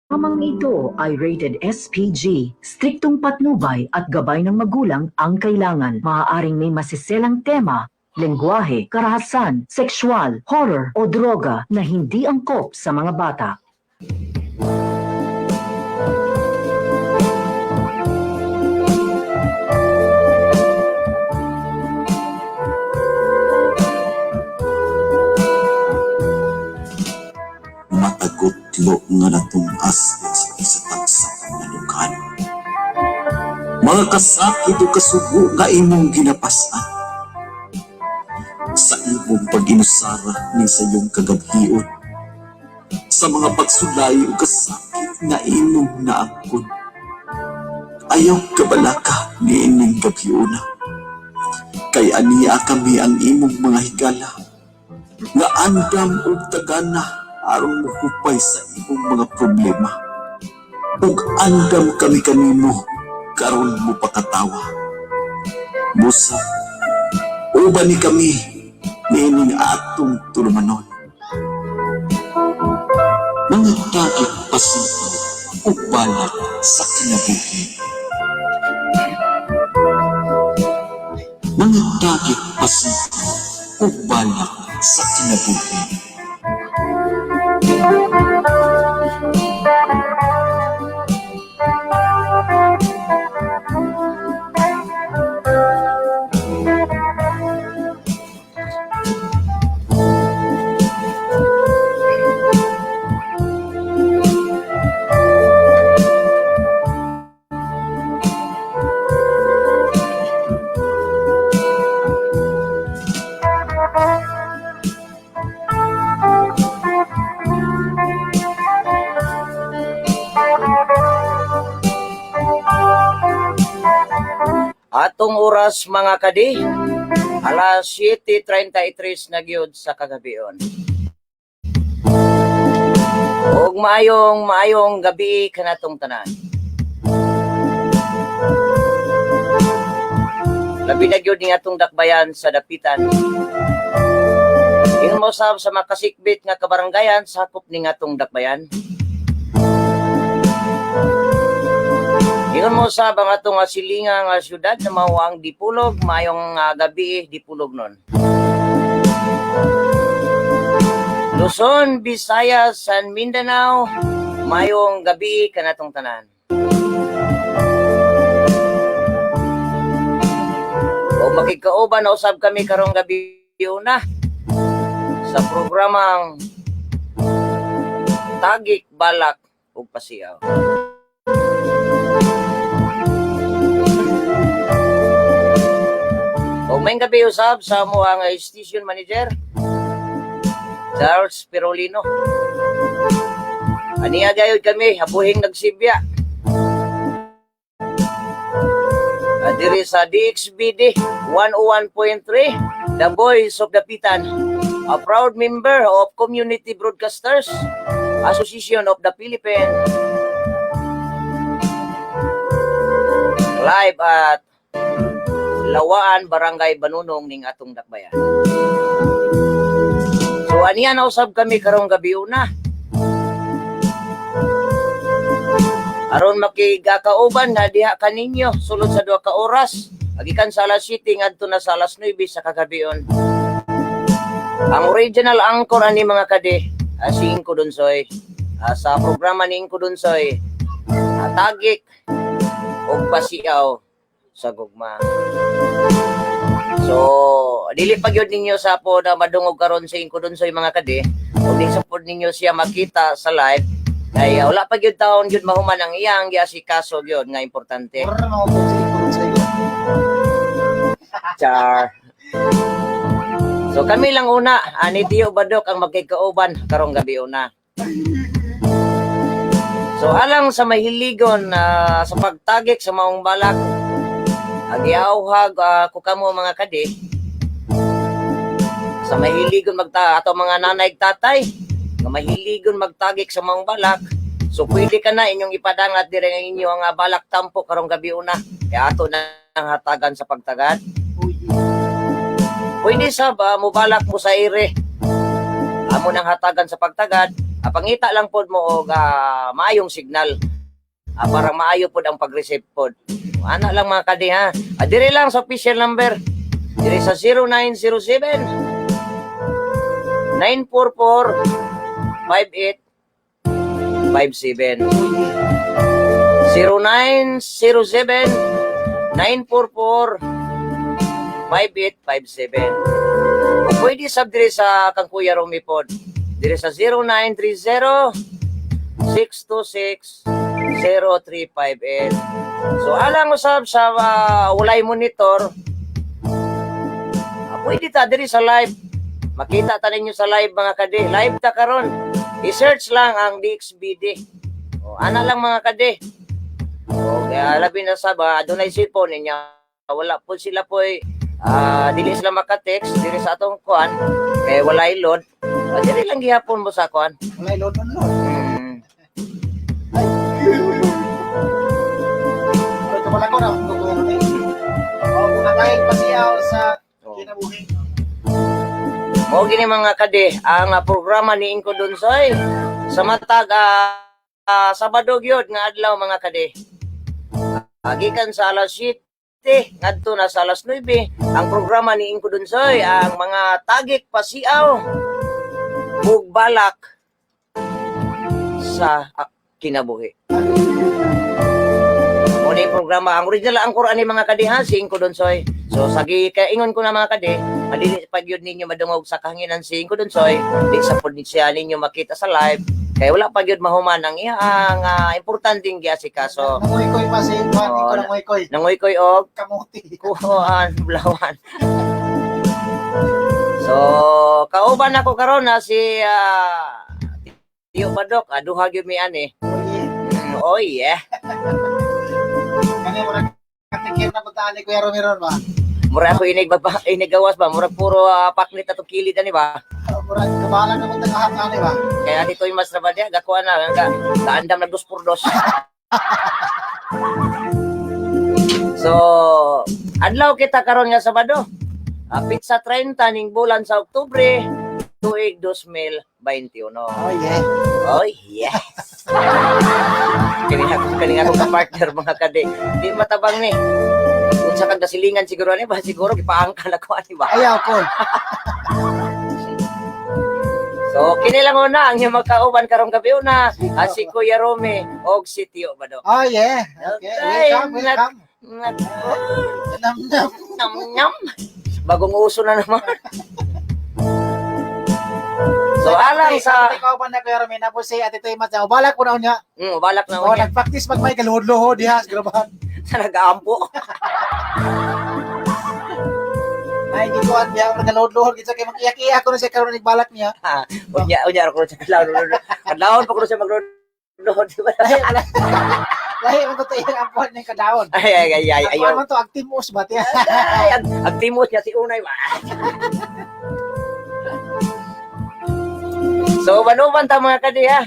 Amang ito ay rated SPG, striktong patnubay at gabay ng magulang ang kailangan. Maaaring may masiselang tema, lengguwahe, karahasan, sexual, horror o droga na hindi angkop sa mga bata. Matagutlo nga natong asit sa isatagsa nga lugar. Mga kasakit o kasubo nga imong ginapasan. Sa imong pag-inusara ni sa iyong kagabhion. Sa mga pagsulay o kasakit nga imong naangkon. Ayaw kabalaka ni ining gabhiona. Kay aniya kami ang imong mga higala. Nga andam o tagana aron mahupay sa imong mga problema. Ug andam kami kanimo karon mo pakatawa. Busa, uban ni kami niining atong tulumanon. Mga takip pasipaw o balak sa kinabuhi. Mga takip pasipaw o balak sa kinabuhi. Atong oras mga kadi, alas 7:33 na gyud sa kagabion. Og maayong gabi kanatong tanan. Labi na gyud ning atong dakbayan sa dapitan. Ingon mo sab sa makasikbit nga kabaranggayan sakop ning atong dakbayan. Ingon mo sa bang atong silinga nga syudad na mao ang Dipulog, mayong gabi Dipulog nun. Luzon, Visayas, San Mindanao, mayong gabi kanatong tanan. O makikauban na usab kami karong gabi una sa programang Tagik, Balak ug Pasiaw. O may gabi usab sa mo ang station manager Charles Perolino. Aniya gayud kami habuhing nagsibya. Diri sa DXBD 101.3 The Voice of Dapitan, a proud member of Community Broadcasters Association of the Philippines. Live at Lawaan, Barangay Banunong ning atong dakbayan. So aniya na usab kami karong gabi una. Aron makigakauban na diha kaninyo sulod sa 2 ka oras. Agikan sa alas 7 ngadto na sa alas 9 sa kagabion. Ang original anchor ani mga kade, si Inko Dunsoy. Sa programa ni Inko Dunsoy, Tagik ug Pasiaw sa gugma. So, dili pa gyud ninyo sa po na madungog karon sa Inko Dunsoy mga kade. Kung di sa po ninyo siya makita sa live, ay wala pa gyud taon gyud mahuman ang iyang giasikaso gyud nga importante. Char. So kami lang una, ani Tio Badok ang magkikauban karong gabi una. So alang sa mahiligon sa pagtagik sa maong balak, agiawhag ko kamo mga kadi sa mahiligon ato mga nanay tatay nga mahiligon magtagik sa maong balak. So pwede ka na inyong ipadangat dire ang inyong balak tampo karong gabi una. Kaya ato na ang hatagan sa pagtagad. Pwede sa ba mubalak mo sa ire. Amo nang hatagan sa pagtagad Pangita lang pod mo og maayong signal. Para maayo pod ang pag-receive pod. Ana lang mga kadi ha. Diri lang sa official number. Diri sa 0907 944 5857. 0907 944 5857. Pwede sab diri sa kang Kuya Romy pod. Diri sa 0930 626 0358. So alang usab sa walay monitor, pwede ta diri sa live. Makita ta ninyo sa live mga kadi. Live ta karon. I-search lang ang DXBD. Ana lang mga kadi. Kaya labi na sa adunay cellphone niya. Wala po sila po dili sila maka-text diri sa atong kuan. Kaya walay load. Diri lang gihapon mo sa kuan. Walay load man load. Ito pala ko na tutuloy. Kung nakain pa siya sa kinabuhi. Mo gini mga kadi, ang programa ni Inko Dunsoy sa matag Sabado gyud nga adlaw mga kadi. Gikan sa alas 7 ngadto na sa alas 9 ang programa ni Inko Dunsoy, ang mga tagik pasiaw ug balak sa kinabuhi. Muna yung programa, ang original ang Quran ni mga kadi ha, si Inko Dunsoy. So sagi kaingon ko na mga kadi, madili pag yun ninyo madungog sa kahanginan si Inko Dunsoy, di sa pod siya ninyo makita sa live. Kaya wala pa yun mahuman ang iyang importanteng giasikaso. Nanguy-koy pa si Juan, ikaw nanguy-koy. Nanguy-koy og Kamuti. kuhan, blawan. So, kauban ako karon na si Tiyo Badok, duha gyud mi ani. Oh yeah. Kani mo nagkatikir na puntaan ni Kuya Romeron ba? Mura ako inigawas ba? Mura puro paklit atong kilid ani ba? Murag kabalan na punta kahap ani ba? Kaya dito yung mas rabadya, gakuha na, kaandam na 2x2. So, adlaw kita karon nga Sabado. Pizza 30 ning bulan sa Oktubre, tuig 2021. Oh yeah. Oh yes. Kani ako ka partner mga kade. Di matabang ni. Kung sa kagasilingan siguro ani ba siguro gipaangkan ako ani ba. Ayaw ko. So kini lang una ang yung magkauban karong gabi una, si Kuya Romy og si Tio Bado. Oh yeah. Okay. Welcome. Nam nam. Nyam. Bagong uso na naman. So alang sa ikaw ba na Kuya Romy na po si Ate Toy Matsa. Balak ko na unya. balak na Oh, unya nag-practice pag may galuhod-luhod diha sa grabahan. sa nag-aampo. Ay, di ko at diha galuhod-luhod kitsa kay makiyak-iyak ko na siya karon nagbalak niya. Unya ako sa kadlawon pa ko siya magluhod. Lahi man to iyang ampuan ning kadawon. Ay Ayaw. Ano man to agtimos ba tiya? Ay, ang timos niya si Unay ba? So, manuman ta mga kadi ha.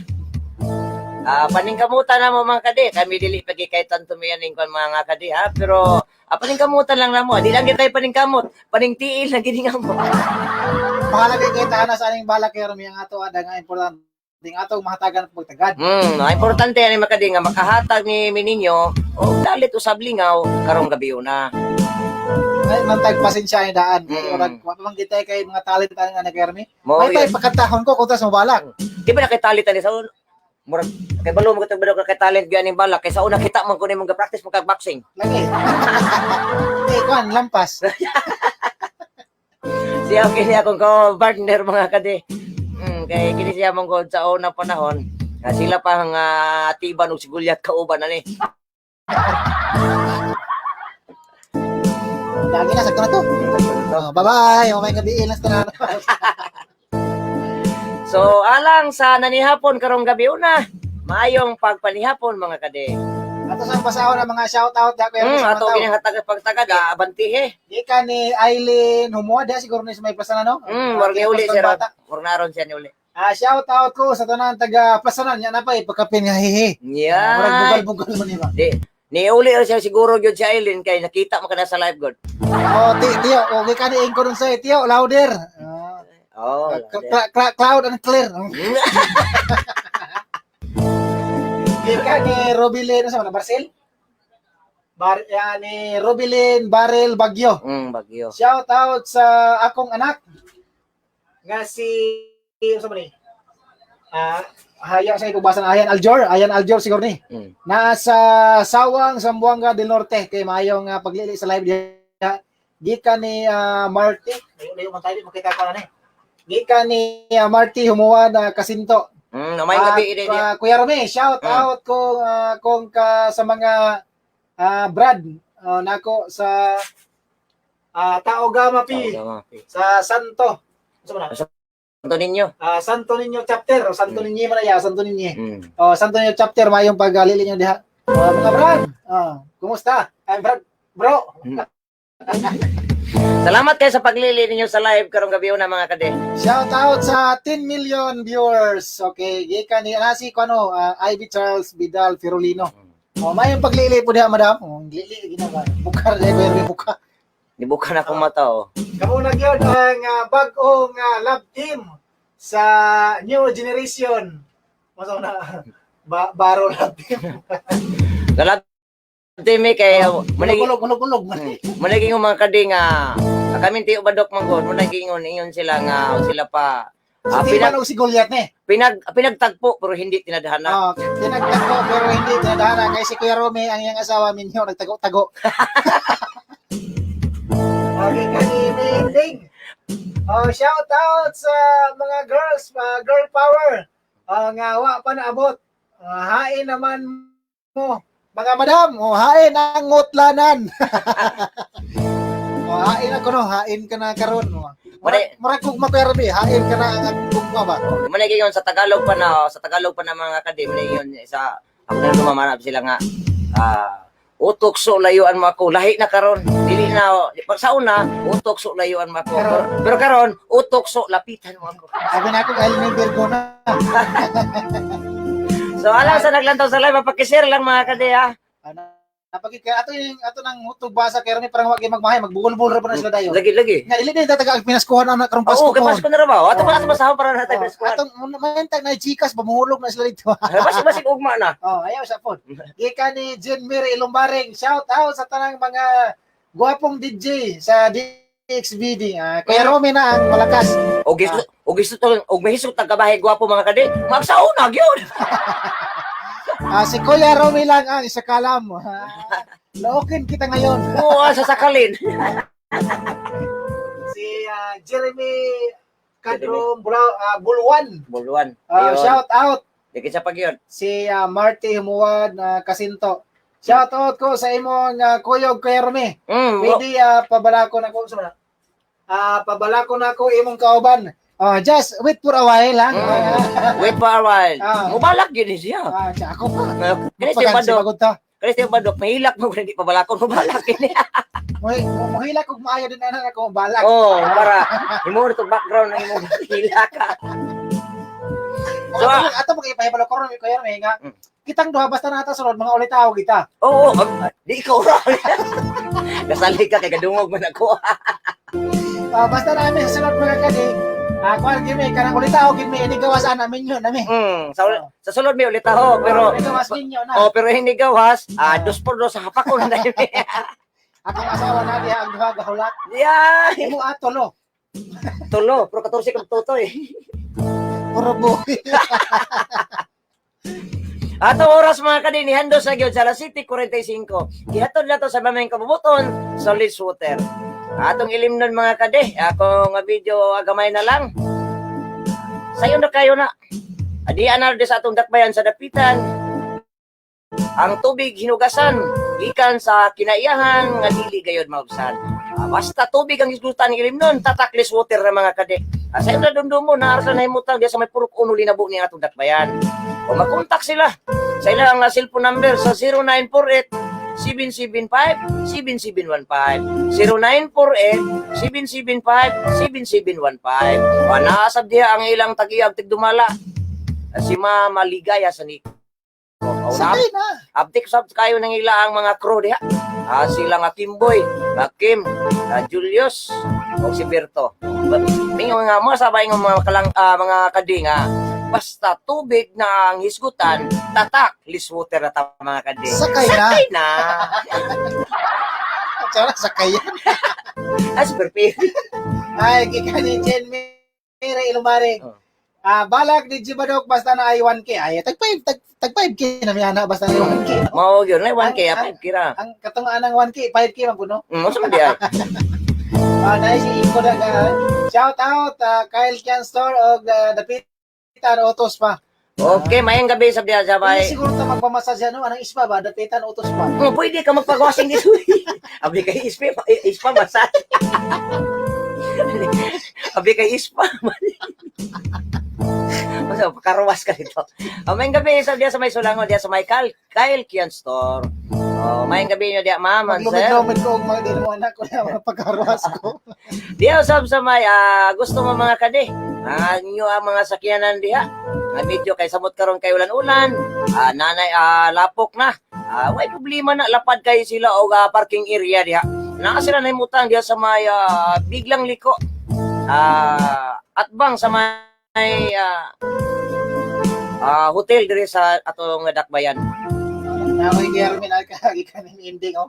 Paningkamutan na mo mga kadi. Kami dili pagkikaitan tumiyaning kon mga kadi ha. Pero, paningkamutan lang na mo. Di lang kita paningkamot. Paningtiil na giningan mo. Mahalagay kay tahan sa aning balak kay Romy ang ato ada nga importante. Ding atong mahatagan og pagtagad. Importante yan mga kadi nga makahatag ni Mininyo o dalit usab lingaw karong gabi na. Ay, mantag pasensya ang daan. Murag man kita kay mga talent nga na kay Romy. Mo May tay pagkatahon ko kuntas mo balak. Di ba nakitalit ani sa murag kay balo mo katong badok kay talent gyud aning balak kay sa una kita man ko nimong ga-practice mo kag boxing. Lagi. Eh, kuan lampas. Siya kini akong ko-partner mga kadi. Kay kini siya mong god sa unang panahon. Sila pa ang atiban og sigulyat kauban ani. Lagi na sakto na to. Bye-bye. Mamay gabi ilas na. So alang sa nanihapon karong gabi una, maayong pagpanihapon mga kadi. Ato sa pasahon ang mga shout out da kay Ato kini hatag pagtagad abantihe. Di ka ni Eileen Humuada siguro ni sa may plaza na no. Murag ni uli siya. Murag naron siya ni uli. Shout out ko sa tanan taga Plasanan yan na pa pagkapin nga hihi. Murag bugal-bugal mo ni ba. Ni uli siya siguro gyud si Eileen kay nakita mo kana sa live god. Oh, tiyo, okay ka ni Inko dun sa tiyo, louder. Oh. Cloud and clear. Gikan ni Robilin sa Barcel. Ni Robilin Barrel Bagyo. Bagyo. Shout out sa akong anak nga si sa ni. Haya sa ikubasa na Ayan Aljor siguro ni. Nasa Sawang, Zamboanga del Norte kay mayong paglili sa live diha. Gikan ni Marty. Layo man tayo makita ko na ni. Gikan ni Marty humuwa na Kasinto. May gabi ini dia. Kuya Rome, shout out ko kung ka sa mga Brad nako sa Taogama P sa Santo. Santo Niño. Santo Niño chapter o Santo Niño man ya, Santo Niño. Santo Niño chapter mayong paglili niyo diha. Mga Brad, kumusta? Brad, bro. Salamat kayo sa paglili ninyo sa live karong gabi na mga kade. Shout out sa 10 million viewers. Okay, gikan ni nasi ko Ivy Charles Vidal Firulino. Mayong paglili po diha madam. Lili ginaba. Bukar dai buka. Dibuka na akong mata oh. Kamo na gyud ang bag-ong love team sa new generation. Masaw na baro love team. Galap timi kay Ulog. managing mga kadi nga kami tiyo badok manggod managing ingon sila nga sila pa Pinag si Goliath ni. Pinagtagpo pero hindi tinadhana. Pinagtagpo pero hindi tinadhana kay si Kuya Rome ang iyang asawa minyo nagtago-tago. Okay, kaniminding. Shout out sa mga girls, girl power. Nga wa pa naabot. Hain naman mo. Mga madam, hain ang ngutlanan. Hain ako hain ka na karon. Murag kog mapermi, hain ka na ang bugma ba. Manay sa Tagalog pa na mga kadim na yun sa ako na lumamanap sila nga utok so layuan mo ako lahi na karon dili na sa una utok so layuan mo ako pero karon utok so lapitan mo ako. Sabi na ako dahil may Virgo na. So alam sa naglantaw sa live pakishare lang mga kade ha. Ato nang hutog basa kay ni parang wag magmahay magbugol-bugol ra pa na sila dayo. Lagi. Nga dili na tataga pinaskuhan na karong Pasko. Oo, Pasko na ra ba? Ato pa masahaw para na tayo pinaskuhan. Atong mantag na Gcash pamuhulog na sila dito. Basig ugma na. Ayaw sa phone. Ika ni Jen Mary Ilumbaring. Shout out sa tanang mga gwapong DJ sa DXBD. Kuya Romy na ang malakas. Og mahisog tagabahay gwapo mga kade. Magsauna gyud. Si Kuya Romy lang ang isa kalam. Lookin kita ngayon. Oo, sasakalin. Si Jeremy Kadrom Bulwan. Shout out. Dikit sa pagyon. Si Marty Humuad Kasinto. Shout out ko sa imong kuyog Kuya Romy. Pwede pabalako na ko sa pabalako na ko imong kauban. Just wait for a while lang. Wait for a while. Mubalak yun siya. Ako pa. Kasi yung badok, mahilak mo kung hindi pa balakon, mubalak yun. Mahilak kung maayo din na ako balak. Para himo ito background na himo hilak ka. So, ato pag ipahibalo ko ron Kuya Romy nga. Kitang duha basta nata sunod mga ulitaw kita. Oo, di ikaw ra. Nasali ka kay kadungog man ako. Basta namin sa sunod mga kadi. Kuan gimi kanang ulitaw gimi ini gawas ana minyo nami. Sa sulod may ulit ako pero gawas minyo na. Pero hindi gawas. Dos por dos sa hapak ko na dahil. Akong asawa na diha ang duha gahulat. Yeah. Imo atolo. Tulo, pero 14 kang tutoy. Puro boy. Ato oras mga kadini hando sa gyud sa alas 7:45. Gihatod na to sa mamay kabubuton, solid water. Atong ilimnon mga kade, ako nga video agamay na lang. Sayo na kayo na. Adian na sa atong dakbayan sa dapitan. Ang tubig hinugasan gikan sa kinaiyahan nga dili gayud maubsan. Basta tubig ang isgutan ilimnon, tataklis water ra mga kade. Sayo na dumdumo na arsa na himutang diya sa may purok uno linabo ni atong dakbayan. O magkontak sila sa ilang cellphone number sa 0948 775-7715 0948-775-7715 Naasab diha ang ilang tag-iyag tigdumala si Mama Ligaya sa Nico. Sakay na. Update sab kayo ng ila ang mga crew diha. Sila nga Kimboy, Kim, Julius, o si Berto. Mingon nga mo sabay ng mga kadi nga basta tubig na ang hisgutan, tatak, liswater na ta mga kadi. Sakay na. Sakay na. Tsara, sakay yan. As perfect. Ay, kika ni Jen Mire Ilumare. Oh. Balak ni Jibadok basta na ay 1K. Ay, tag 5K na miyana basta na 1K. Mao gyud na 1K apay kira. Ang katungaan ng 1K, 5K man puno. Unsa man di ay? Dahil si Iko na shout out Kyle Can Store og Dapitan Autos pa. Okay, mayang gabi sa diya Pwede sabay. siguro ta magpamasasya no, anong ispa ba? Dapitan Autos pa. Pwede ka magpag-washing dito. Abi kay ispa massage. Abi kay ispa. Masa pakaruwas ka dito. Mayang gabi sa diya sa may Sulangon, diya sa may Kyle Kian Store. Mayang gabi niyo diya ma'am, sir. Maglumid ko og mga din mo anak ko na mga pagkaruas ko. Diya usab sa may gusto mo mga kadi. Inyo ang mga sakyanan diha. Medyo kay samot karon kay ulan-ulan. Nanay lapok na. Way problema na lapad kay sila og parking area diha. Naa sila nahimutang diha sa may biglang liko. Atbang sa may hotel diri sa atong Dakbayan. Nakoy Germin alkagi kanin ending oh.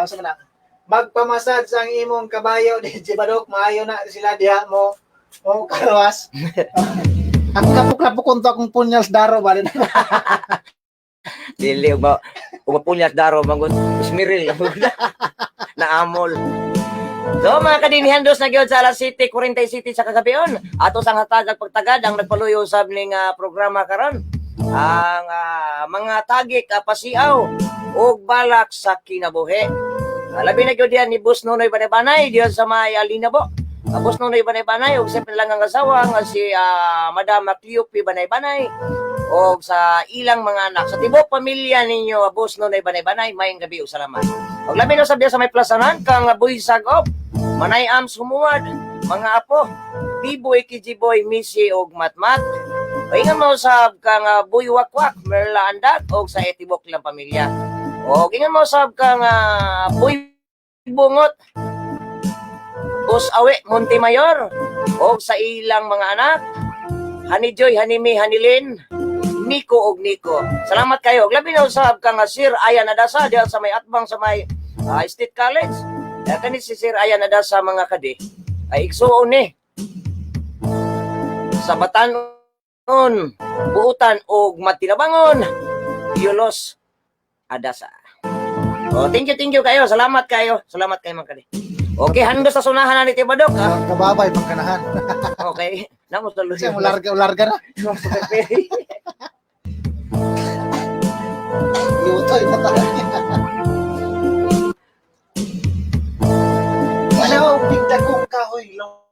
So na. Magpamasad sa ang imong kabayo di Jibadok maayo na sila diha mo karuas. Ako kapok-kapok kunto akong punyals daro ba rin. Dili ba umapunyas daro mangut Smiril na amol. So mga kadinihan dos na gyud sa Alas City, Corintay City sa kagabion. Ato sang hatag pagtagad ang nagpaluyo usab ning programa karon. Ang mga tagik pasiaw ug balak sa kinabuhi. Labi na gyud diyan ni Boss Nonoy Banay diyan sa may Linabo. Boss Nonoy Banay ug siyempre lang ang asawa nga si Madam Cleope Banay o sa ilang mga anak. Sa tibok pamilya ninyo, Boss Nonoy Banay, mayang gabi ug salamat. Ug labi na sabiya sa may plasanan kang buhisag op, Manay Am sumuwad, mga apo, Biboy Kijiboy, Missy ug Matmat. Paingan mo sab kang Buy Wakwak, Merla Andat og sa etibok lang pamilya. O ingan mo sab kang Buy Bungot, Boss Awe Montemayor og sa ilang mga anak, Hani Joy, Hanimi, Hanilin, Nico og Nico. Salamat kayo. Labi na usab kang Sir Ayan Adasa diyan sa may atbang sa may State College. Kani si Sir Ayan Adasa mga kadi. Ay igsuon ni. Sa Batanon, Buutan og Matinabangon, Yulos Adasa. Thank you kayo. Salamat kayo mga kadi. Okay, hando sa sunahan na ni Tibadok. Kababay pagkanahan. Okay. Namos tuloy. Siya ularga na. Yutoy na tayo. Wala bigda kong kahoy lo.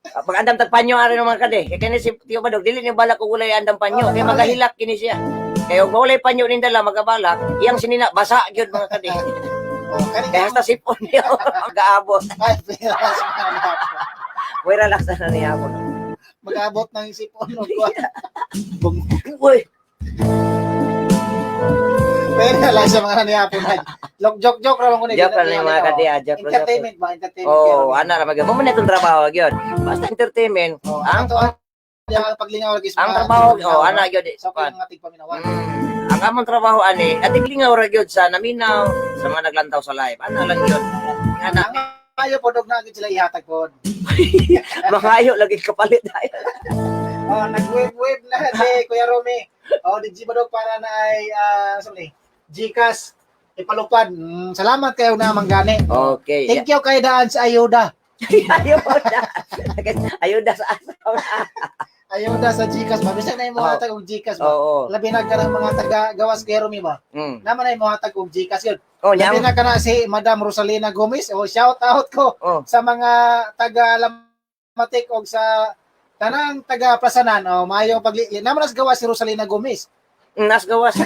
Pag andam tagpanyo ari ng mga kade. Kaya kini si Tio Badog dili ni balak og ulay andam panyo. Kaya magahilak kini siya. Kaya og walay panyo nin dala magabalak, iyang sinina basa gyud mga kade. Kaya hasta sipon niyo mag-aabot. Ay, piras man. Way relax na niya ako. Mag-abot ng sipon mo. Uy. Pero lang sa mga nangyapon na. Joke ra lang ko ni. Joke lang yung mga kade, joke lang. Entertainment ba? Entertainment. Oh, ana ra magamo man itong trabaho gyud. Basta entertainment. Ang to ang paglingaw lagi ang trabaho, ana gyud. sa mga tigpaminawan. Ang among trabaho ani, ating lingaw ra gyud sa naminaw sa mga naglantaw sa live. Ana lang gyud. Ana Ayo podog na gid sila ihatag pod. mangayo lagi kapalit dayon. Nag-wave na si Kuya Romy. Di Jibadog para na ay Gcash ipalupad. Salamat kayo na manggani. Okay. Thank you kay daan sa ayuda. Ayuda sa asawa. Ayuda sa Gcash ba? Bisa na yung mga hatag og Gcash ba? Oo. Labi na ka ng mga taga gawas kay Romy ba? Naman na yung mga hatag og Gcash yun. Oh, Labi nyam. na ka na si Madam Rosalina Gomez. Shout out ko sa mga taga Lamatik og sa tanang taga Plasanan. Maayong pagli. Naman nas gawas si Rosalina Gomez. Nas gawas.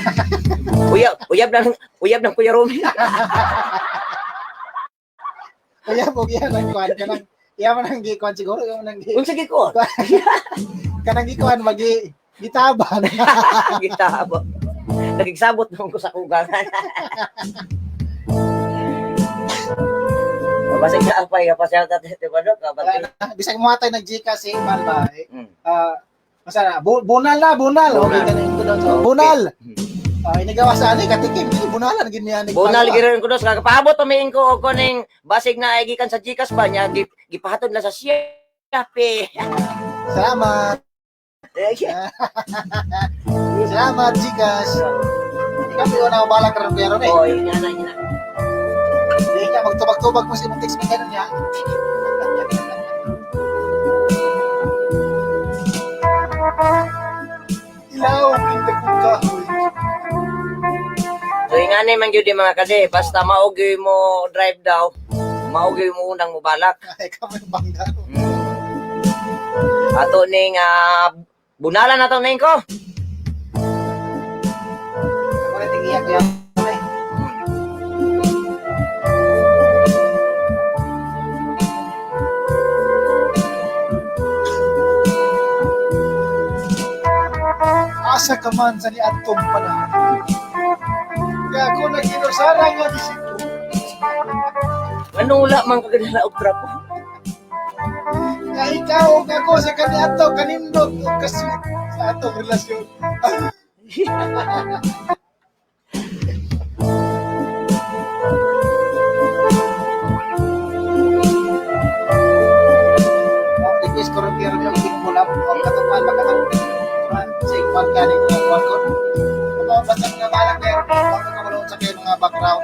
Uyab ng Kuya Romy. Uyab yan ang kuhan ka nang iyaman ang gikuhan siguro. Unsa gi ko? Kanang gikuhan magi gitaban. Gitabo. nagigsabot naman ko sa kugangan. Basig na apay ka pa siya tatay ba do ka Wala ba? na. Bisag mo atay nag-Gcash si Iman ba? Mm. Masana, bunal na, bunal. Bunal. Okay, ganun ko doon. So, bunal. Inigawa sa ani katikim, bunalan gid niya ni. Bunal giron ko dos kakapaabot pamiin ko og kuning basig na ay gikan sa Gcash ba niya gipahatod na sa Shopee. Salamat. Salamat Gcash. Kami na balak karon pero eh. Oy, ina na. Hindi ka magtubag-tubag mo si Text mo ganun niya. Ilaw ang kahoy. So ingani man gyud mga kade, basta maogi mo drive daw, maogi mo unang mubalak. Ay, kami bangga. Ato ning bunalan nato ning ko. Ako na tingiyak yan. Asa ka man sa niadtong panahon. Gago na ginusara nga disipo. Manula man kagala og trapo. Nga ikaw o ako sa kaniadto kanindot o kasweet sa atong relasyon. Request ko rin pero yung bigmulap o katupan magkatupan sa ikwan ka rin ng walkon. Kung basta mga balak pero huwag ka malunod sa kayo mga background.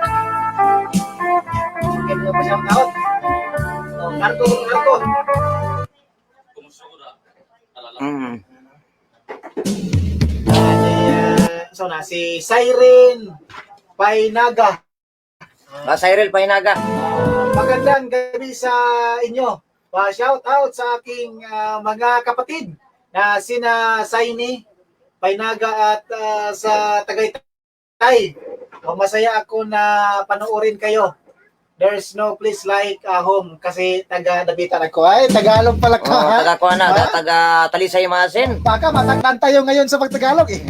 Sige mo pa siyang taot. Narko. Mm. So na si Siren Painaga. Cyril Painaga. Magandang gabi sa inyo. Shout out sa aking mga kapatid na sina Saini Painaga at sa Tagaytay. Masaya ako na panoorin kayo. There's no place like home kasi taga Dabitan ako. Ay, Tagalog pala ka. Oh, taga ko na, Ha? taga Talisay Masin. Baka matakdan tayo ngayon sa pagtagalog eh.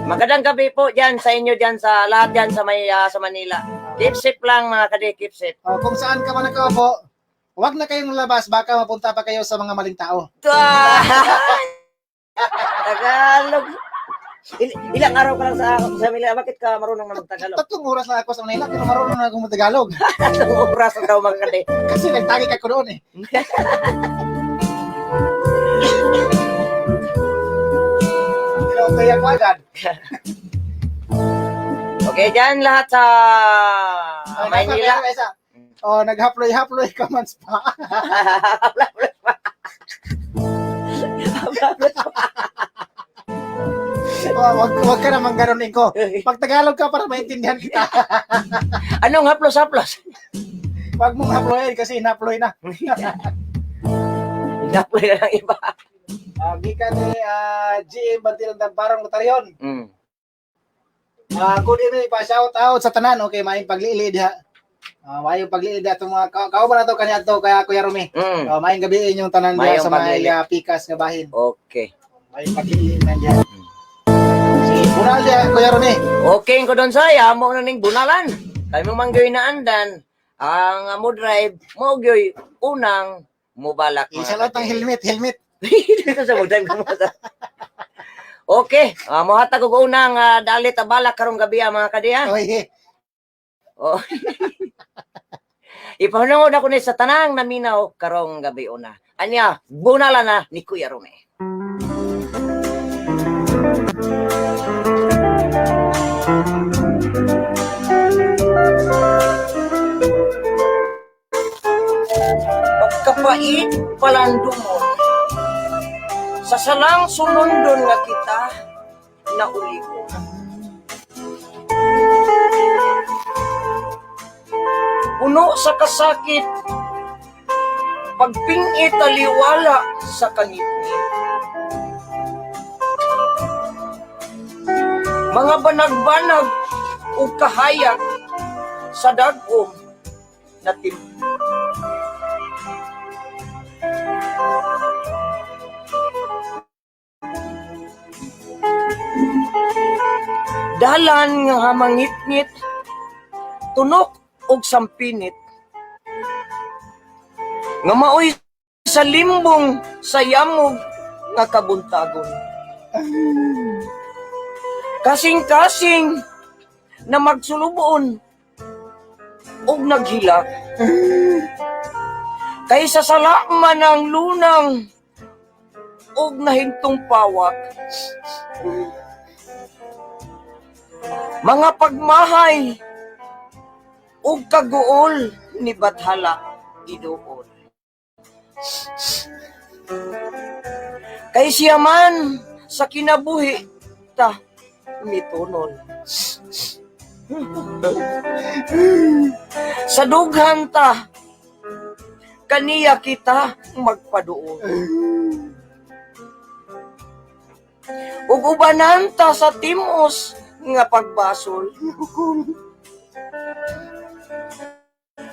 Magandang gabi po diyan sa inyo diyan sa lahat diyan sa may sa Manila. Keep safe lang mga kade, keep safe. Kung saan ka man nakaupo, huwag na kayong labas. Baka mapunta pa kayo sa mga maling tao. Tagalog. Ilang araw ka lang sa Manila, bakit ka marunong na magtagalog? 3 oras na ako sa Manila, pero marunong na akong magtagalog. Tatlong oras na daw mga kade. Kasi nagtagik ako doon eh. Pero kaya ko agad. Okay, diyan lahat sa Maynila. Naghaploy-haploy ka man pa. Wag ka naman ganunin ko. Pag Tagalog ka para maintindihan kita. Anong haplos-haplos? Wag mong haployin kasi inaploy na. Haploy na lang iba. Gikan ni GM Bantilan ng Parang Notaryon. Mm. Good evening pa, shout out sa tanan. Okay, maayong paglili diha. Maayong paglili diha itong mga kauban na to kanya to kaya Kuya Rumi. Mm. Maayong gabi inyong tanan diha Maayong sa mga paglili. pikas nga bahin. Okay. Maayong paglili na diha. Si Bunal diha Kuya Rumi. Okay ko doon sa amo na ning bunalan. Kay mo manggoy na andan ang mo drive mo gyoy unang mubalak. Isa lang ang helmet. Dito sa mag-drive ka mo sa. Okay, mohatag og unang dalit balak karong gabi mga kadiya. Oy, Oh. Ipanungod ako ni sa tanang naminaw karong gabi una. Anya, bunala na ni Kuya Rome. Pagkapait palandumon sa salang sunundon nga kita na uli ko. Puno sa kasakit, pagpingit aliwala sa kangitngit. Mga banag-banag o kahayag sa dagom na Dalan nga mangit-ngit, tunok og sampinit. Nga maoy sa limbong sa yamog nga kabuntagon. Kasing-kasing na magsuluboon og naghilak. Kaysa salaman ang lunang og nahintong pawak. Mga pagmahay ug kaguol ni Bathala iduol. Kay siya man sa kinabuhi ta mitunol. Sa dughan ta kaniya kita magpaduol. Ug ubanan ta sa timos nga pagbasol.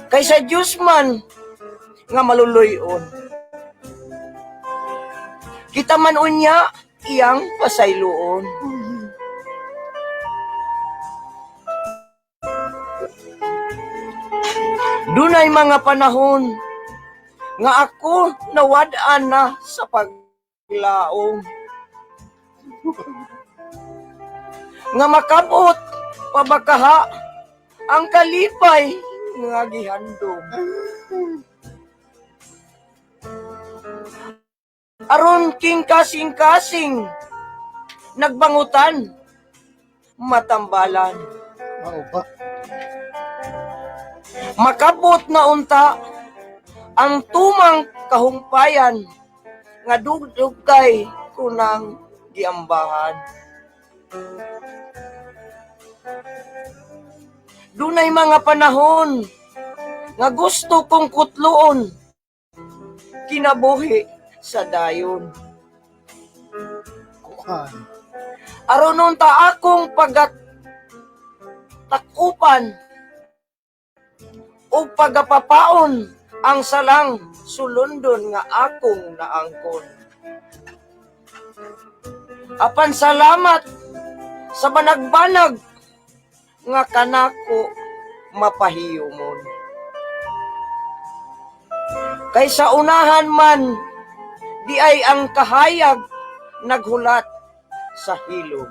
Kaysa Diyos man nga maluluyon. Kita man unya iyang pasayloon. Dunay mga panahon nga ako nawad-an na sa paglaong. Nga makabot pabakaha ang kalipay nga gihandom. Aron king kasing-kasing nagbangutan matambalan. Makabot na unta ang tumang kahumpayan nga dugdugkay kunang giambahan. Dunay mga panahon nga gusto kong kutloon kinabuhi sa dayon. Aron unta akong takupan o pagapapaon ang salang sulundon nga akong naangkon. Apan salamat sa banag-banag nga kanako mapahiyumon. Kaysa unahan man di ay ang kahayag naghulat sa hilom.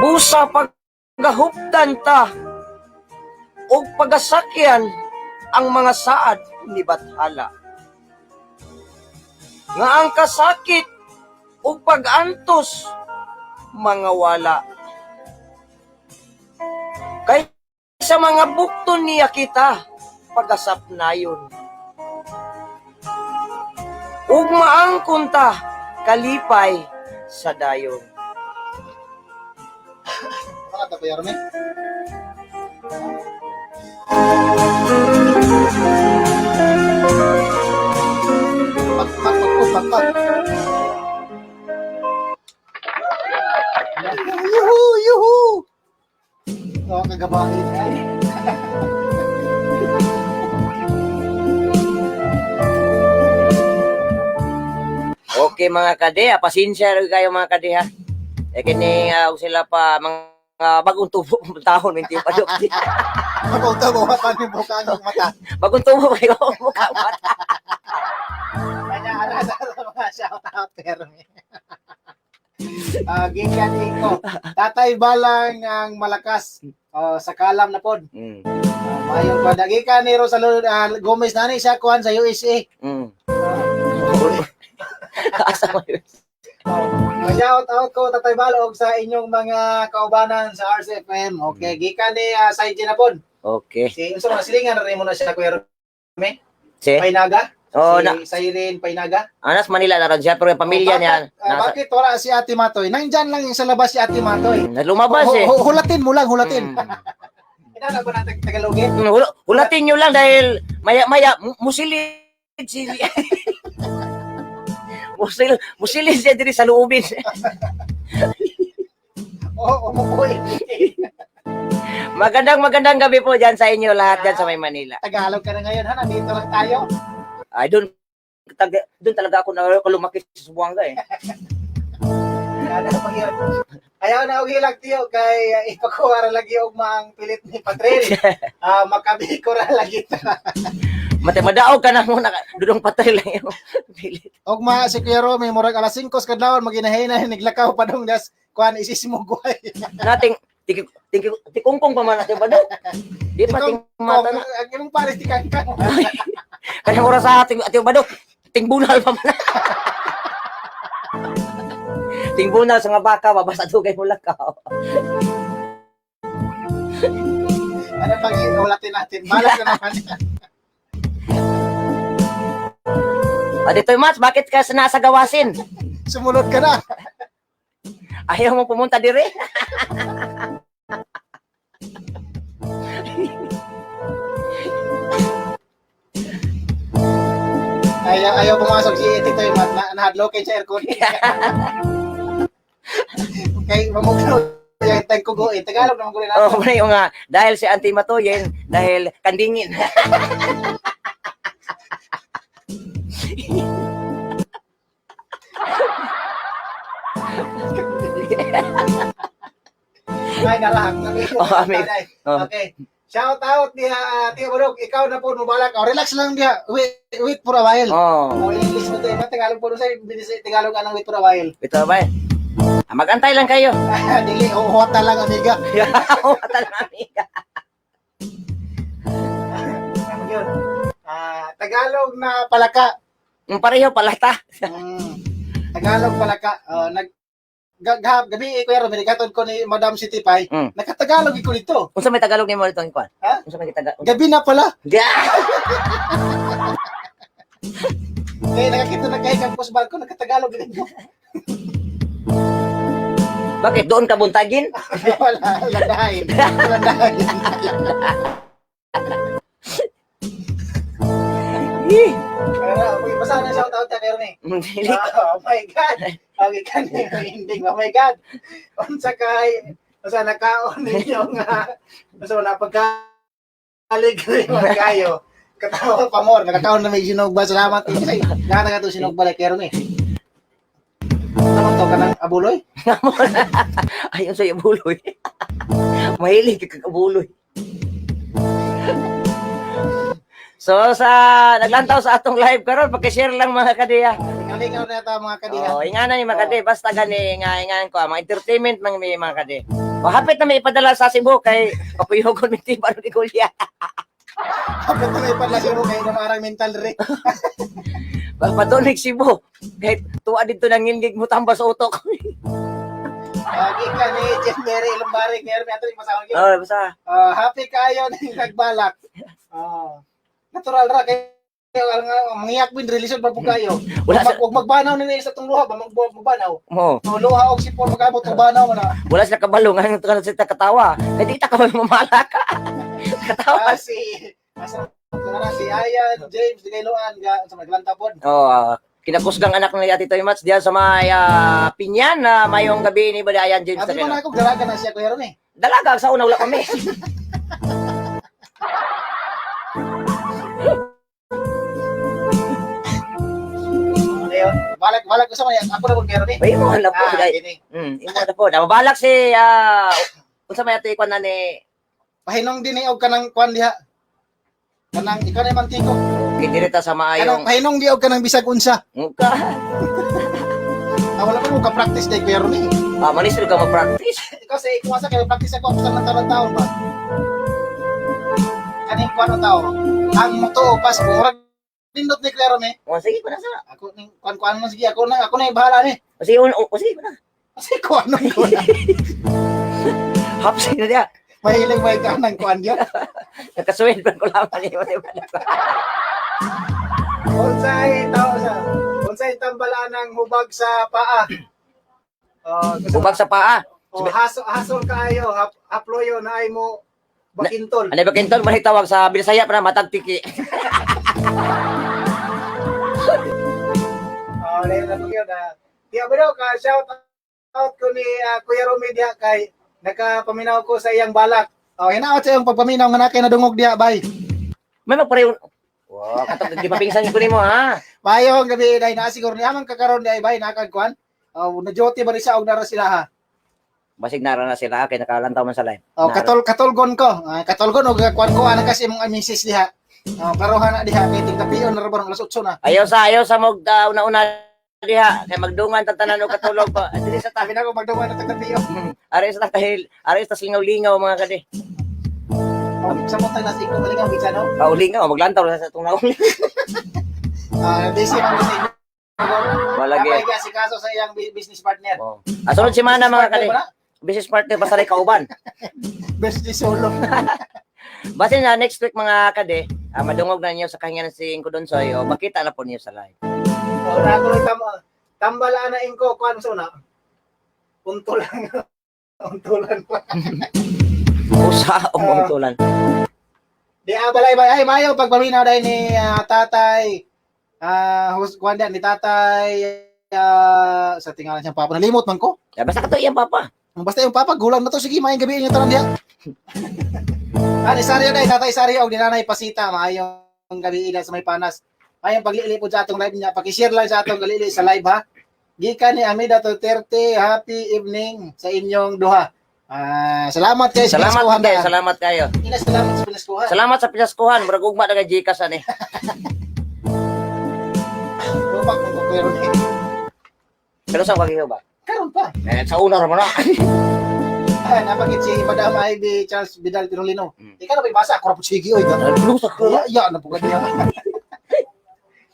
Busa paggahuptan ta o pagasakyan ang mga saad ni Bathala. Nga ang kasakit o pag-antos mga wala. Kay sa mga bukto niya kita pagasap na yun. Ug maangkon ta kalipay sa dayon. Bakit ako, Yarme? Pat. Yuhu! Oh, kagabahin. Okay mga kade, pasensya rin kayo mga kade ha. Kini sila pa mga bagong tubo tahon minti pa do. Mapunta mo mata ni buka ng mata. Bagong tubo kayo mukha mata. Kanya ala mga shout out Yarme. Gikan ko. Tatay Balang ang malakas sa kalam na pod. Mayong padagikan ni Rosalo Gomez nani siya kuan sa USA. Asa mo yun? Shout out ko Tatay Balog sa inyong mga kaubanan sa RCFM. Okay, gikan ni side na pod. Okay. Si unsa man silingan na rin mo na siya Kuya Rome? Si? Painaga? Oh, si Siren Painaga? Anas Manila na rin siya, pero yung pamilya niya. Bakit wala si Ate Matoy? Nandyan lang yung sa labas si Ate Matoy. Lumabas eh. Hulatin mo lang, hulatin. Inana ba natin Tagalogin? Hulatin nyo lang dahil maya musilid si... musilid siya diri sa luubin. umukoy. Magandang gabi po dyan sa inyo lahat dyan sa May Manila. Tagalog ka na ngayon ha, nandito lang tayo. Ay, doon talaga ako lumaki sa Subuanga eh. Kada pa yun. Ayaw na og hilag tiyo kay ipakuha ra lagi og maang pilit ni Patril. Makabiko ra lagi ta. Mate madaog ka na mo na dudong patay lang yung pilit. Og si Kuya Romy murag alas 5 kadlawon maginahinay niglakaw pa dong das kuan isismo guay. Nating tikungkong pa man natin ba daw? Di pa ting mata na. Ang imong pares ti kangkang. Kanyang oras sa ating ba daw? Ting bunal pa man. Ting bunal sa nga baka babasa dugay mo lakaw. Ano pag iulatin natin? Balas na naman. Dito Mats, bakit ka nasa gawasin? Sumunod ka na. Ayaw mo pumunta dire? Ayaw pumasok si Tito yung nahadlo kay sa aircon. Okay, mamugno. Yung tagkugo, Tagalog naman ko rin natin. Oo, yung nga, dahil si Auntie Matoyen, dahil kandingin. Ay, narahak. Amin. Okay. Shout out niya, Tio Barok. Ikaw na po, nubalak. Relax lang diya. Wait for a while. English mo ito. Tagalog po sa Tagalog anong wait for a while. Ito ba? Magantay lang kayo. Dili, hota lang, amiga. Hota lang, amiga. Yun. Tagalog na palaka. Pareho palata. Tagalog palaka. Gabi ko yaro minikaton ko ni Madam City Pie. Nakatagalog ko dito. Unsa may Tagalog ni mo dito kuan? Ha? Unsa may Tagalog? Gabi na pala. Yeah. Nakakita na kay kang post balko nakatagalog dito. Bakit doon ka buntagin? Wala, landahin. Basta na shout out ta pero ni. Oh my God. Okay kan ending. Oh my God. Unsa kay basta nakaon ninyo nga basta na pagkalig kayo. Katawa pa more nakakaon na may sinugba. Salamat say. Naka to sinugba like pero ni. Ano to kanang abuloy? Ayun sa abuloy. Mahilig ka abuloy. So naglantaw sa atong live karon pagka-share lang mga kadiya. Lingaw na ta mga kadiya. Inganan ni mga kadiya basta gani nga ingan ko mga entertainment may mga kadiya. Hapit na may ipadala sa Cebu kay papuyogon mi tiba ni Kuya. Hapit na may ipadala sa Cebu kay na marang mental re. Patunig Cebu. Kahit tuwa dito nang ngilgig mo tamba sa utok. Gikan ni Jen Mary Lumbari kay Ermi ato masama gyud. Basta. Happy kayo ni nagbalak. Natural ra kay mangiyak bin relasyon pa po kayo. Wag magbanaw ni sa tong luha ba magbanaw. Mo. Luha og sipon magabot og banaw na. Wala sila kabalo nga nga sa katawa. Hindi ta ka mamala ka. Katawa si Ayan, James Digailoan sa Maglantapon. Kinakusgang anak ni Ate Toy Mats diyan sa may Pinyan na mayong gabi ni Badayan James. Abi man ako dalaga na siya ko hero ni. Dalaga sa una wala kami. Balak ko sa mga ako na hero ni. Ay mo na po guys. Imo na po. Mabalak si unsa may ate kuan na ni pahinong din og kanang kuan diha. Kanang ikaw na mantiko. Kinirita sa maayong. Kanang pahinong di og kanang bisag unsa. Muka. Wala pa mo ka practice day pero ni. Manis ka mag-practice. Ikaw sa ikuwasa kay practice ako sa taon ba. Kaning kuan taon. Ang moto pas murag pindot ni Claro ni. Sige pa na sa. Ako ning kuan man sige ako na bahala ni. Sige pa na. Kasi kuan ko na. Hapsi na dia. Mahilig may ka ng kuan diya. Nakasweld pa ko lamang ni Unsay tambalan ng hubag sa paa. Hubag sa paa. Hasol kaayo, haployo na ay mo bakintol. Ano ba kintol man tawag sa Bisaya para matag tiki. Lain na yun. Tiya bro, shout out ko ni Kuya Romy diha kay nakapaminaw ko sa iyang balak. Hinaot sa iyong pagpaminaw nga na kay nadungog diha, bay. May magpareho. Wow, katong di mapingsan ko nimo ha. Bayo gabi dai na siguro ni amang kakaron dai bay nakagkuan. na-duty ba rin siya o nara sila ha? Basig nara na sila kay nakalantaw man sa live. Katulgon ko. Katulgon o kuan ko ana kasi mong misis diha. Karohan na diha kay tingtapion na rabarong alas 8 na. Ayaw sa mog una-una diha kay magdungan tatanan og katulog pa. Dili sa Sabi na ko magduman na tingtapion. Ari sa singaw-lingaw mga kade. Sa mo tayo nasa ikaw malingaw bitsa no? Paulingaw maglantaw sa itong naong. Busy man kasi. Malagi. Kapay si kaso sa iyang business partner. Oh. Sunod semana mga kade. Partner ba na? Business partner basta rin kauban. Business solo. Basta na next week mga kade, madungog na niyo sa kahingan si Inko Donsoy o makita na po niyo sa live. Natuloy tambalaan na inko kuan sa una. Untulan. Untulan pa. Usa o muntulan. Di balay ay mayo pagpaminaw dai ni tatay kuan ni tatay sa tingalan siyang papa nalimot man ko. Basta kato iyang papa. Basta yung papa gulang na to sige maayong gabi inyo tanan diha. Ani Saryo dai tatay Saryo og dinanay Pasita maayong gabi ila sa may panas. Ayong paglili po sa atong live niya paki-share lang sa atong galili sa live ha. Gikan ni Amida Duterte, happy evening sa inyong duha. Salamat kayo sa pinaskuhan. Salamat kayo. Salamat sa pinaskuhan. Salamat sa pinaskuhan, murag ugma daga Gcash ani. Rupak mo ko pero ni. Pero sa kagiyo ba? Karon pa. Sa una ra mo na. Napagit si Madam Ivy Charles Vidal Tirolino. Ikaw na ba basa ako ra po sige oy. Lusak ko. Ya na pugad niya.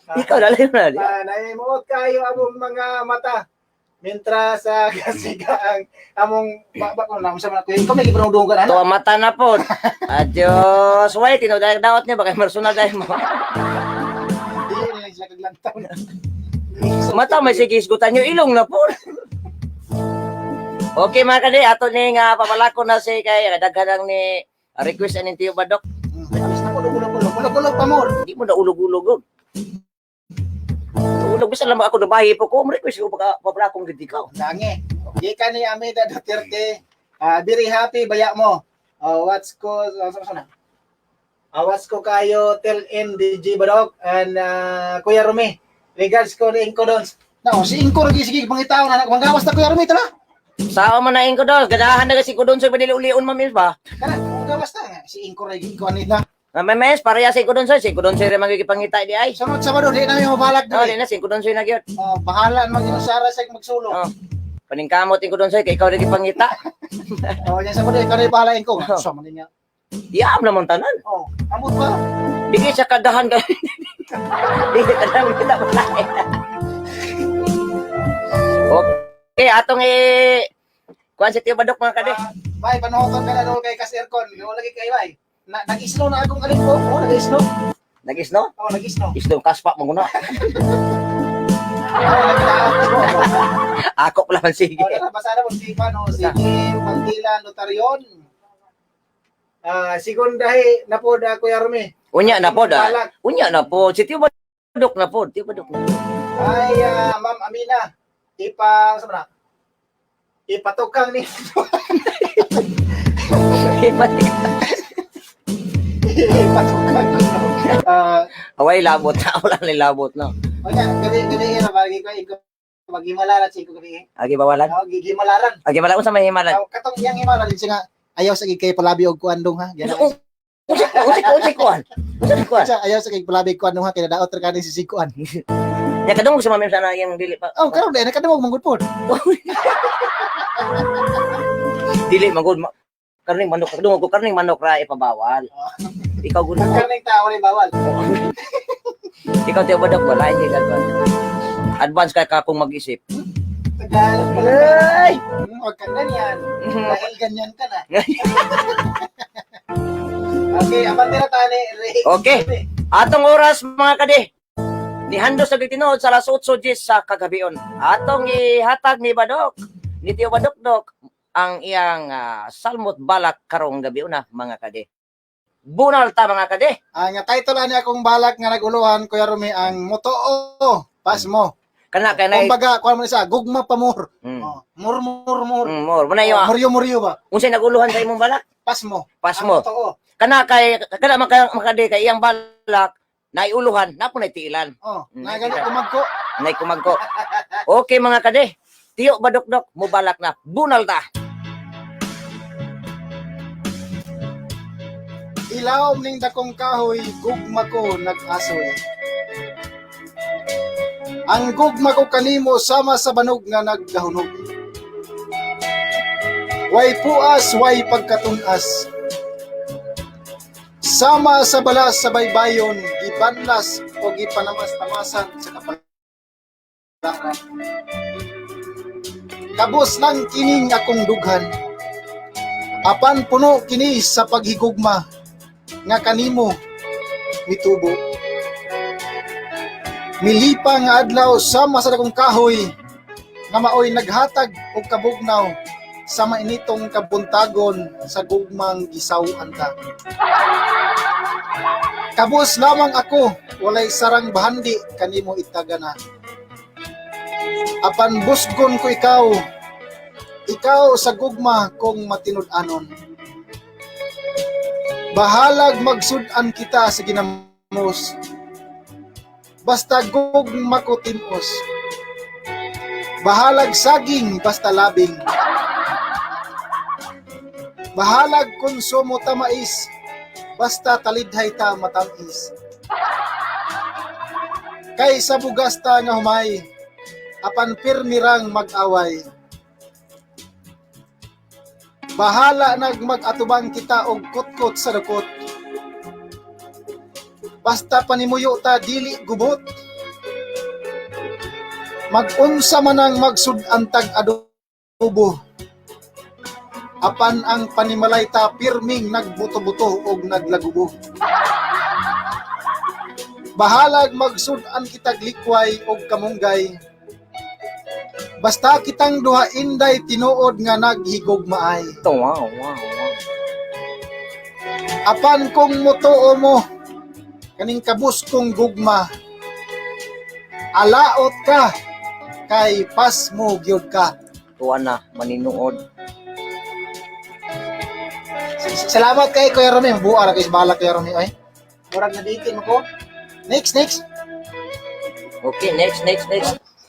Ikaw dali mo na. Naimuot kayo among mga mata. Mientras sa kasiga ang among ko na sa mga ikaw may gibrong-dungan To mata na po. Adios. Wait, daot niya ba kay personal dai mo. Dili na sila kaglantaw na. Mata may sige isgutan niyo ilong na po. Okay mga kade, ato ni nga papalako na si kay daghan ni request ani Tiyo Badok. Alis na ko ulog pa mo. Di mo na ulog-ulog. Ulog bisa lang ako nabahi po ko, request ko papalakong gid ikaw. Dange. Gikan ni Amida Duterte. Very happy baya mo. What's ko Awas ko kayo tell in DJ Badok and Kuya Rumi. Regards ko ni Inko Dons. No, si Inko lagi sige pangitaw na manggawas na Kuya Rumi tala. Sao man na Inko Dons, ganahan na si Kudon sa padili-ulion mamis ba? Kana manggawas na si Inko lagi ko anita. Mes pareha si Kudon sa re magigipangita di ay. Sunod sa bado di na yung mabalak No, do. di na si Kudon sa nagyot. Bahala mag-inusara sa magsulo. Oh. Paningkamot Inko Dons kay ikaw rin ipangita. Yan sa bado ikaw na bahala Inko. So man niya. Diam naman tanan. Amot ba? Di siya kadahan ka. Di kadahan kita ba. Okay, atong kuan si Tiyo Badok mga kade. Bay, panuhoton ka na doon kay Kasirkon. Yung lagi kay Bay. Nag-isno na akong kalimpo. Nag-isno. Nag-isno? Nag-isno. Isno kaspa mo guna. Ako pala man sige. Basa na po si Pano. Si Kim Pantila Notaryon. Sigundahi na po da Kuya Rumi. Unya na po da. Unya na po. Si Tiyo Badok na po. Tiyo Badok na po. Ay, Ma'am Amina. Ipatukang ni. Ipatukang. Away labot na. Wala na labot na. Onya, gabi na bagi ko magimalaran si ko gabi. Agi bawalan? Gigimalaran. Agi bawalan sa may himalan. Katong iyang himalan din nga ayaw sa kay palabi og kuandong ha. Usi kuan. Ayaw sa kay palabi kuandong ha kay daot ra kaning sisikuan. Ya kadung sa mamim sana yang dili pa. Karon dai nakadungog manggod pod. Dili manggod karning manok kadung ko karning manok ra ipabawal. Ikaw gud. Karning tao ni bawal. Ikaw Tiyo Badok wala hindi ka. Advance ka kung mag-isip. Tagalog pala. Ay! Huwag ka ganyan. Dahil ganyan ka na. Okay, apan tira tani. Okay. Atong oras mga kade. Ni Hando sa gitinood sa alas 8:10 sa kagabion. Atong ihatag ni Badok, ni Tiyo Badok Dok ang iyang salmot balak karong gabi una mga kade. Bunal ta mga kade. Ang title ani akong balak nga naguluhan Kuya Rumi ang motoo pas mo. Kana kay nay. Kumbaga, kuan mo sa gugma pamor. Mur. Mor, muna yo. Muryo ba? Unsay naguluhan sa imong balak? Pas mo. Pas mo. Kana makade kay iyang balak naiuluhan na po na tiilan. Nagano kumagko. Nay kumagko. Okay mga kade. Tiyo Badukdok, mubalak na. Bunal ta. Ilaom ning dakong kahoy, gugma ko nag-asoy. Ang gugma ko kanimo sama sa banog nga naggahunog. Way puas, way pagkatunas. Sama sa balas sa baybayon, gibanlas o gipanamas-tamasan sa kapalaran. Kabos lang kining akong dughan. Apan puno kini sa paghigugma nga kanimo mitubo. Milipa nga adlaw sama sa dakong kahoy nga maoy naghatag og kabugnaw sa mainitong kabuntagon sa gugmang gisaw-an ta. Kabus lamang ako, walay sarang bahandi kanimo itagana. Apan busgon ko ikaw sa gugma kong matinud-anon. Bahalag magsud-an kita sa ginamos. Basta gugma ko timos. Bahalag saging basta labing. Bahalag konsumo ta mais. Basta talidhay ta matamis. Kay sa bugas ta nga humay. Apan pirmirang mag-away. Bahala nag mag-atubang kita og kutkot sa dukot. Basta panimuyo ta dili gubot. Mag-unsa man ang magsud-antag adobo. Apan ang panimalay ta pirming nagbuto-buto og naglagubo. Bahalag magsud-an kitag likway og kamunggay. Basta kitang duha inday tinuod nga naghigugmaay. Wow. Apan kung mutuo mo kaning kabus kong gugma, alaot ka kay pas mo gyud ka. Tuwa na, maninuod. Salamat kay Kuya Romy, buar kay balak Kuya Romy oy. Murag nabitin mo ko. Next. Okay, next.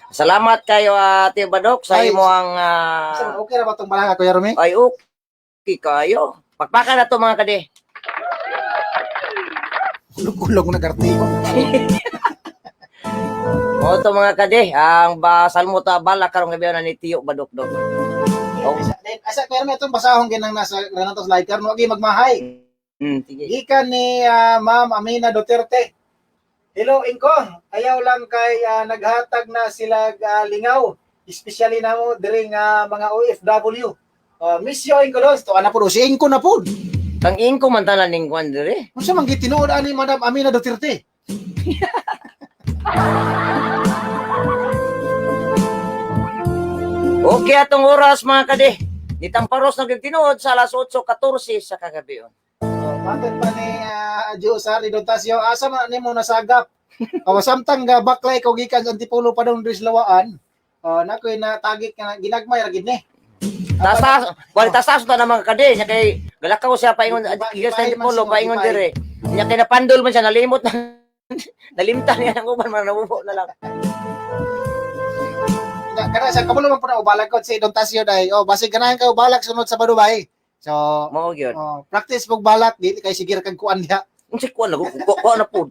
Salamat kayo, Tiyo Badok, sa Ay, imo ang... Okay ra ba tong balaka Kuya Romy? Ay, okay kayo. Pakpakan na to mga kade. Kulog-kulog mo nagartigo. O to mga kade, ang basal mo ta bala karong gabi na ni Tiyo Badok dok. Oh. Asa Kuya Romy itong basahon ginang nasa nanatos slide karno agi magmahay. Sige. Gikan ni Ma'am Amina Duterte. Hello, Inko. Ayaw lang kay naghatag na sila lingaw. Especially na mo diri nga mga OFW. Miss you, Inko dos. To ana po si Inko na po. Kang ingko man tanan ning kwan dire. Unsa man gitinuod ani Madam Amina Duterte? Okay atong oras mga kade. Nitamparos na tinuod sa alas 8:14 sa kagabi. Matod pa ni Josar Idontasio. Asa man nimo nasagap? Samtang baklay ko gikan sa Antipolo pa dong Drislawaan. Nakoy na tagik nga ginagmay ra gid ni. Tasas ta na mga kade nya kay galakaw siya paingon igas sa Antipolo paingon dire. Nya kay napandol man siya nalimot na nalimtan niya ang uban man nabubo na lang. Kana sa kamulo man po na ubalag ko si Idontasio dai. Basig ganahan ka ubalag sunod sa Badubay. So, mao gyud. Practice pog balak dili kay sigir kag kuan diha. Unsa ko na ko na pud.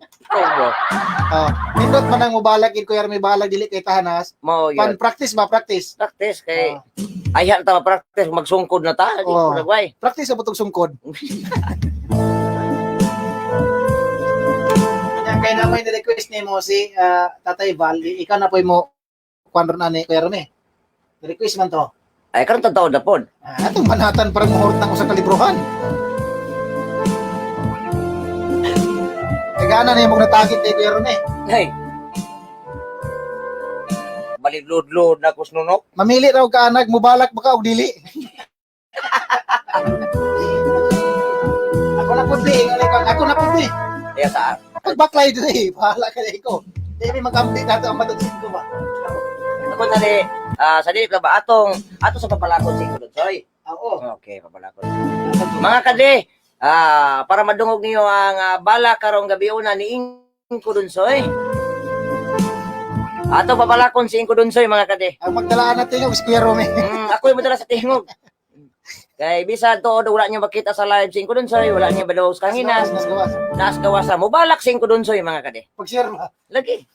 Nindot man ang mubalak gid Kuya Romy balag dili kay tahanas. Mao Pan gyud. practice Practice kay ayan ta practice magsungkod na ta di ko nagway. Practice sa butog sungkod. Kanya kay na may request nimo si Tatay Val, ikaw na poy mo kuan ron ani Kuya Romy. Request man to. Ay karon taw na pod. Atong manatan para muhurot ng usa ka librohan. Kagana na yung natagit ni Kuya Romy. Hey. Balidlod-lod na kusnunok. Mamili raw ka anak, mubalak ba ka o dili? Ako na putli. Kaya sa Pagbaklay doon bahala ka na ikaw. Hindi mag-update natin ang matutsin ko ba? ako tadi sa dili ka ba ato sa papalakon si Kudutsoy. Oo. Okay, papalakon. Mga kade, para madungog niyo ang bala karong gabi una ni Kudutsoy. Ato pabalakon si Inko Dunsoy mga kade. Ang magdalaan natin yung si Kuya Rome. Ako yung madala sa tingog. Kay bisa to wala niyo makita sa live si Inko Dunsoy, wala niyo badaw sa kanginan. Naas gawas mo balak si Inko Dunsoy mga kade. Pag-share mo. Lagi.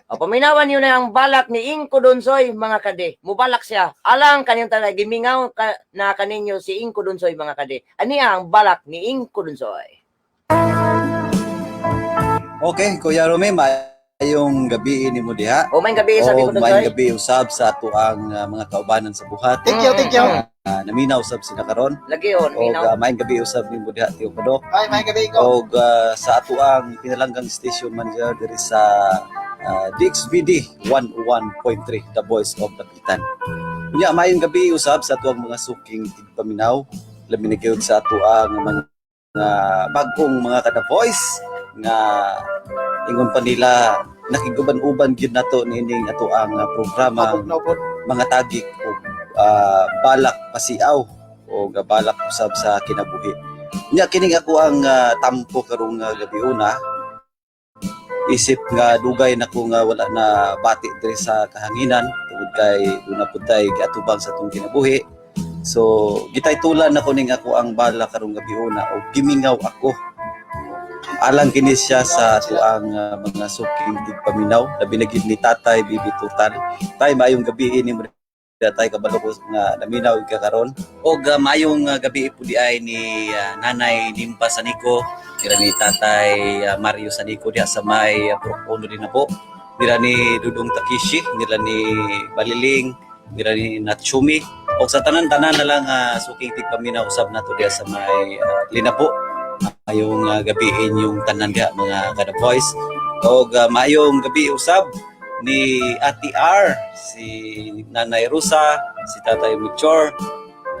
O paminawan niyo na ang balak ni Inko Dunsoy mga kade. Mubalak siya. Alang kanyang tagay gimingaw na kaninyo si Inko Dunsoy mga kade. Ani ang balak ni Inko Dunsoy? Okay, Kuya Rome, mayong gabi ni mo diha. O may gabi sabi ko O mayong Dunsoy. gabi usab sa ato ang mga kaubanan sa buhat. Thank you, thank you. Naminaw usab sila karon. Lagi on, O minaw. mayong gabi usab ni mo diha Tio Padok. Ay, may gabi ko. O sa ato ang pinalanggang station manager diri sa DXBD 101.3, The Voice of Dapitan. Unya mayong gabi usab sa ato ang mga suking tigpaminaw, labi na gyud sa ato ang mga bagong mga kada voice nga ingon pa nila nakiguban-uban gyud nato nining ato ang programa Napod. mga tagik o balak pasiaw o balak usab sa kinabuhi. Nya kining ako ang tampo karong gabi una. Isip nga dugay na ko nga wala na bati diri sa kahanginan tungod kay una pud tay giatubang sa atong kinabuhi. So gitay tulan ako ning ako ang balak karong gabi una o gimingaw ako. Alang kini siya sa tuang mga suking tigpaminaw labi na gid ni Tatay Bibi Tutan. Tay mayong gabi ni tay kabalo ko nga naminaw ka karon. Og mayong gabi po di ay ni Nanay Limpa Sanico, kira ni Tatay Mario Sanico diha sa may Procono din na po. Nila ni Dudong Takishi, nila ni Baliling, nila ni Natsumi. Og sa tanan-tanan na lang suking tigpaminaw usab nato diha sa may Linapo. Mayong gabi inyong tanan diha mga kada voice. Og mayong gabi usab ni Ate R, si Nanay Rusa, si Tatay Michor,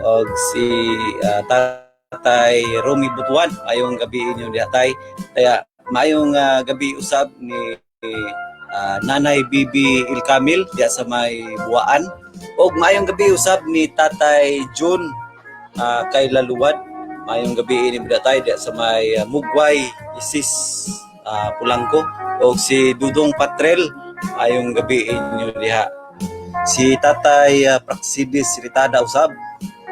og si Tatay Romy Butuan. Mayong gabi inyong diha tay. Kaya mayong gabi usab ni Nanay Bibi Ilkamil diha sa may Buwaan. Og mayong gabi usab ni Tatay Jun kay Laluwad. Mayong gabi ini bidatay diya sa may Mugway, Isis, Pulangko. O si Dudong Patrel, mayong gabi inyo diha. Si Tatay Praxidis Ritada usab,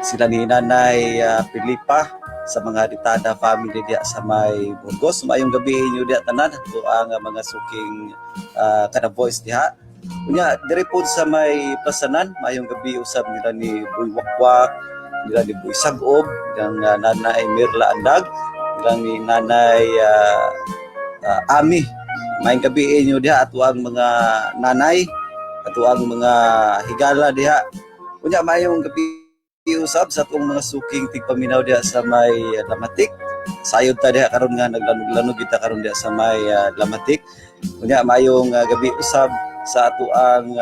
sila ni Nanay Pilipa sa mga Ritada family diya sa may Burgos. Mayong gabi inyo diha tanan. Ito ang mga suking kada voice diha. Unya, dire po sa may Pasanan, mayong gabi usab nila ni Boy Wakwak, nila ni Boy Sagob, ng Nanay Mirla Andag, nila ni Nanay Ami. Mayong gabi inyo diha ato ang mga nanay, ato ang mga higala diha. Unya mayong gabi usab sa atong mga suking tigpaminaw diha sa may Lamatik. Sayod ta diha karon nga naglanog-lanog kita karon diha sa may Lamatik. Unya mayong gabi usab sa ato ang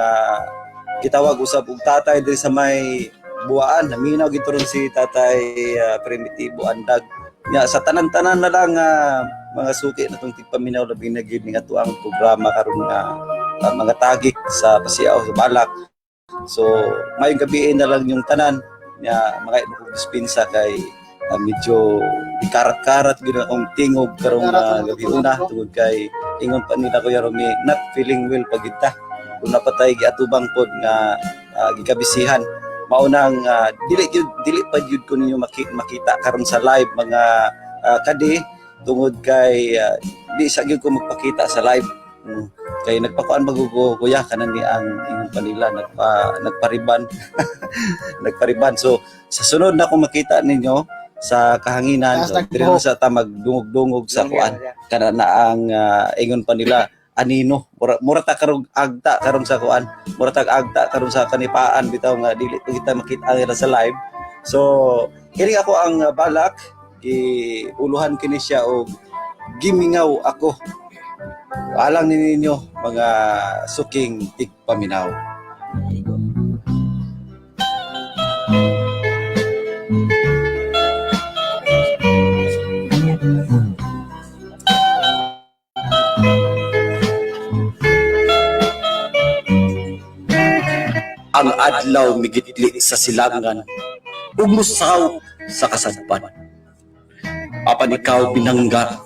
gitawag usab og tatay diri sa may Buwaan. Naminaw gito ron si Tatay Primitibo Andag. Nya sa tanan-tanan na lang mga suki na itong tigpaminaw labi na gid ning ato ang programa karon nga mga tagik sa pasiaw sa balak. So mayong gabi na lang yung tanan nya mga dispensa kay medyo ikarat-karat gid akong tingog karong gabi una tungod kay ingon pa nila Kuya Romy not feeling well pagita. Kung napatay giatubang pod nga gikabisihan maunang dili pa jud ko ninyo makita karon sa live mga kadi tungod kay di sa gyud ko magpakita sa live kay nagpakuan magugo kuya kanan ni ang ingon pa nila nagpariban nagpariban. So sa sunod na kung makita ninyo sa kahanginan diri sa ta magdungog-dungog sa kuan kana na ang ingon pa nila anino mura ta karong agta karon sa kuan mura ta agta karon sa kanipaan bitaw nga dili kita makita nila sa live. So kini ako ang balak giuluhan kini siya og gimingaw ako alang ninyo mga suking tigpaminaw. Ang adlaw migitli sa silangan ug musaw sa kasadpan. Apan ikaw binangga,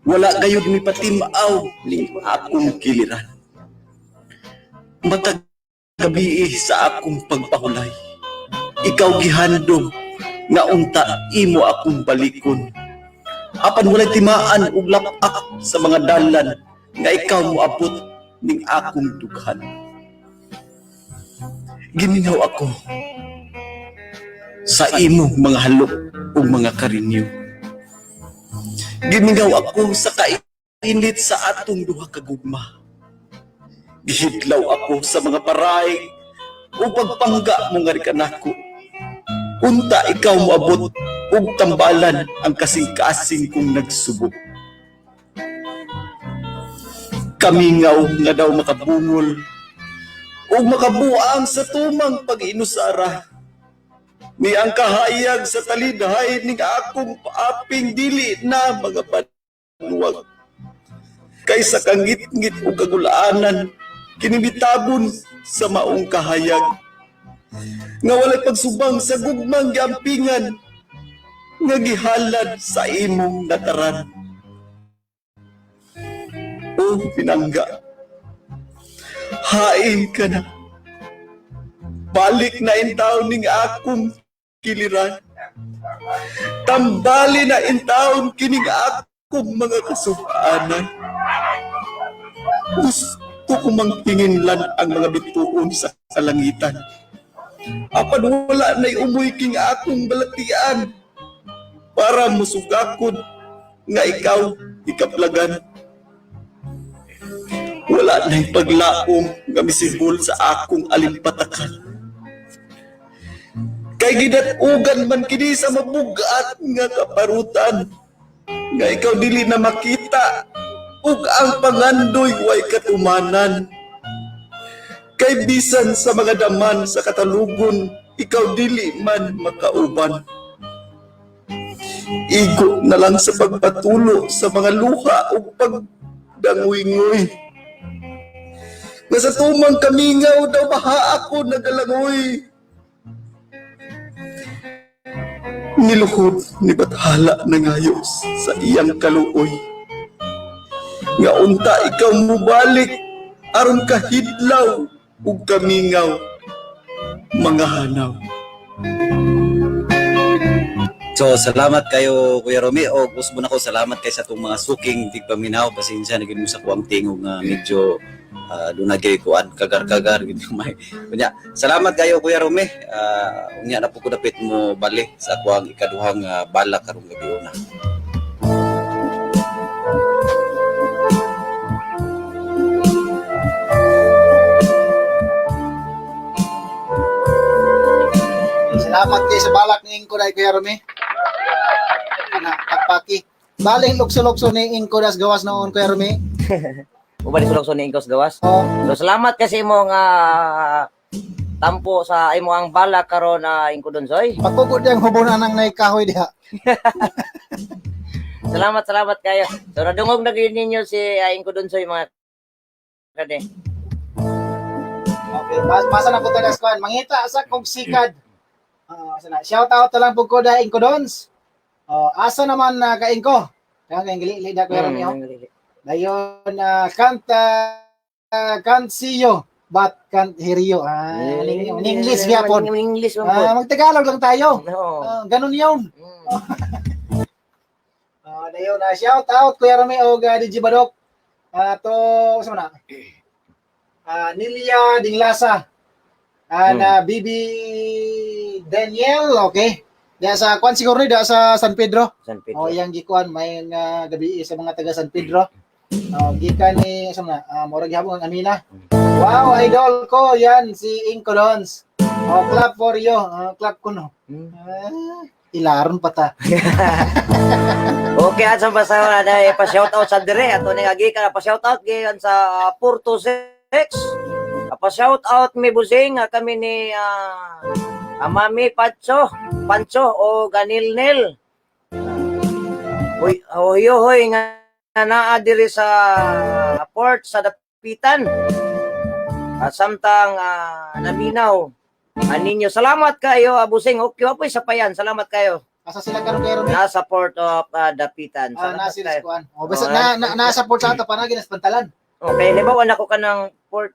wala gayud mi patimaw ning akong giliran. Matag gabi sa akong pagpahulay. Ikaw gihandom nga unta imo akong balikon. Apan walay timaan ug lapak sa mga dalan nga ikaw moabot ning akong dughan. Gimingaw ako sa imong mga halok ug mga karinyo. Gimingaw ako sa kainit sa atong duha ka gugma. Gihidlaw ako sa mga paray ug pagpangga mo nga kanako. Unta ikaw moabot ug tambalan ang kasing-kasing kong nagsubok. Kamingaw nga daw makabungol ug makabuang sa tumang pag-inusara. Ni ang kahayag sa talidhay ning akong paaping dili na mga panuwag. Kaysa kangit-ngit ug kagulaanan kinibitabon sa maong kahayag. Nga walay pagsubang sa gugmang giampingan nga gihalad sa imong nataran. O pinangga, hain ka na. Balik na intaw ning akong kiliran. Tambali na intaw kining akong mga kasubaanan. Gusto ko manghinginlan ang mga bituon sa kalangitan. Apan wala na'y umuy king akong balatian para musugakod nga ikaw ikaplagan. Wala na'y paglaom nga misibol sa akong alimpatakan. Kay gidatugan man kini sa mabugat nga kaparutan nga ikaw dili na makita ug ang pangandoy way katumanan. Kay bisan sa mga daman sa katalugon, ikaw dili man makauban. Igo na lang sa pagpatulo sa mga luha o pagdanguy-nguy. Nga sa tumang kamingaw daw baha ako nagalangoy. Niluhod ni Bathala na ngayos sa iyang kaluoy. Nga unta ikaw mubalik aron kahidlaw ug kamingaw mga hanaw. So, salamat kayo, Kuya Romy. O, gusto na ko, salamat kayo sa itong mga suking tigpaminaw. Pasensya, naging mo sa kuwang tingog nga medyo lunagay kuan, kagar-kagar. Kunya, salamat kayo, Kuya Romy. Unya na po ko dapit mo bali sa kuwang ikaduhang balak karong gabi una. Salamat kayo sa balak ni Inko na Kuya Romy. Pagpaki. Baling lukso-lukso ni Inko das gawas noon Kuya Romy. Ubali sulok ni Ingkos gawas. Oh, So salamat kasi mo nga tampo sa imo ang balak karon na Ingko Donsoy. pagkugod yang hubunan ng naikahoy diha. Salamat kayo. So nadungog na gyud ninyo si Ingko Donsoy mga kade. Okay, basa na po tayo das kuan. Mangita sa kog sikad. Shout out na lang po ko da Inko Dons. Asa naman na ka Inko? Kaya kayong gili da Kuya Romy. Dayon can't see you but can't hear you. In English niya po. English mo po. Magtagalog lang tayo. No. Ganun yun. Dayon shout out Kuya Romy o DJ Badok. To sa mana? Nilia Dinglasa. Bibi Daniel, okay. Diya sa kuan siguro ni sa San Pedro. San Pedro. Yang gikuan may gabi sa mga taga San Pedro. Gikan ni sa mga murag gihapon ang Amina. Wow, idol ko yan si Inko Dons. Clap for you. Clap ko no. Ilaron pa ta. Okay, at sa basa na pa-shout out sa dire ato ni agi ka pa-shout out gikan sa Porto 6. Pa-shout out mi busing kami ni Mami Pancho o Ganilnil. Hoy nga naa diri sa port sa Dapitan. Samtang naminaw aninyo. Salamat kayo Busing. Okay po sa payan. Salamat kayo. Asa sila karon kay Romy? Nasa port of Dapitan. Nasa Salamat kayo. kuan. Basta nasa port sa ato panagi nas pantalan. Okay, libaw na ko ka ng port.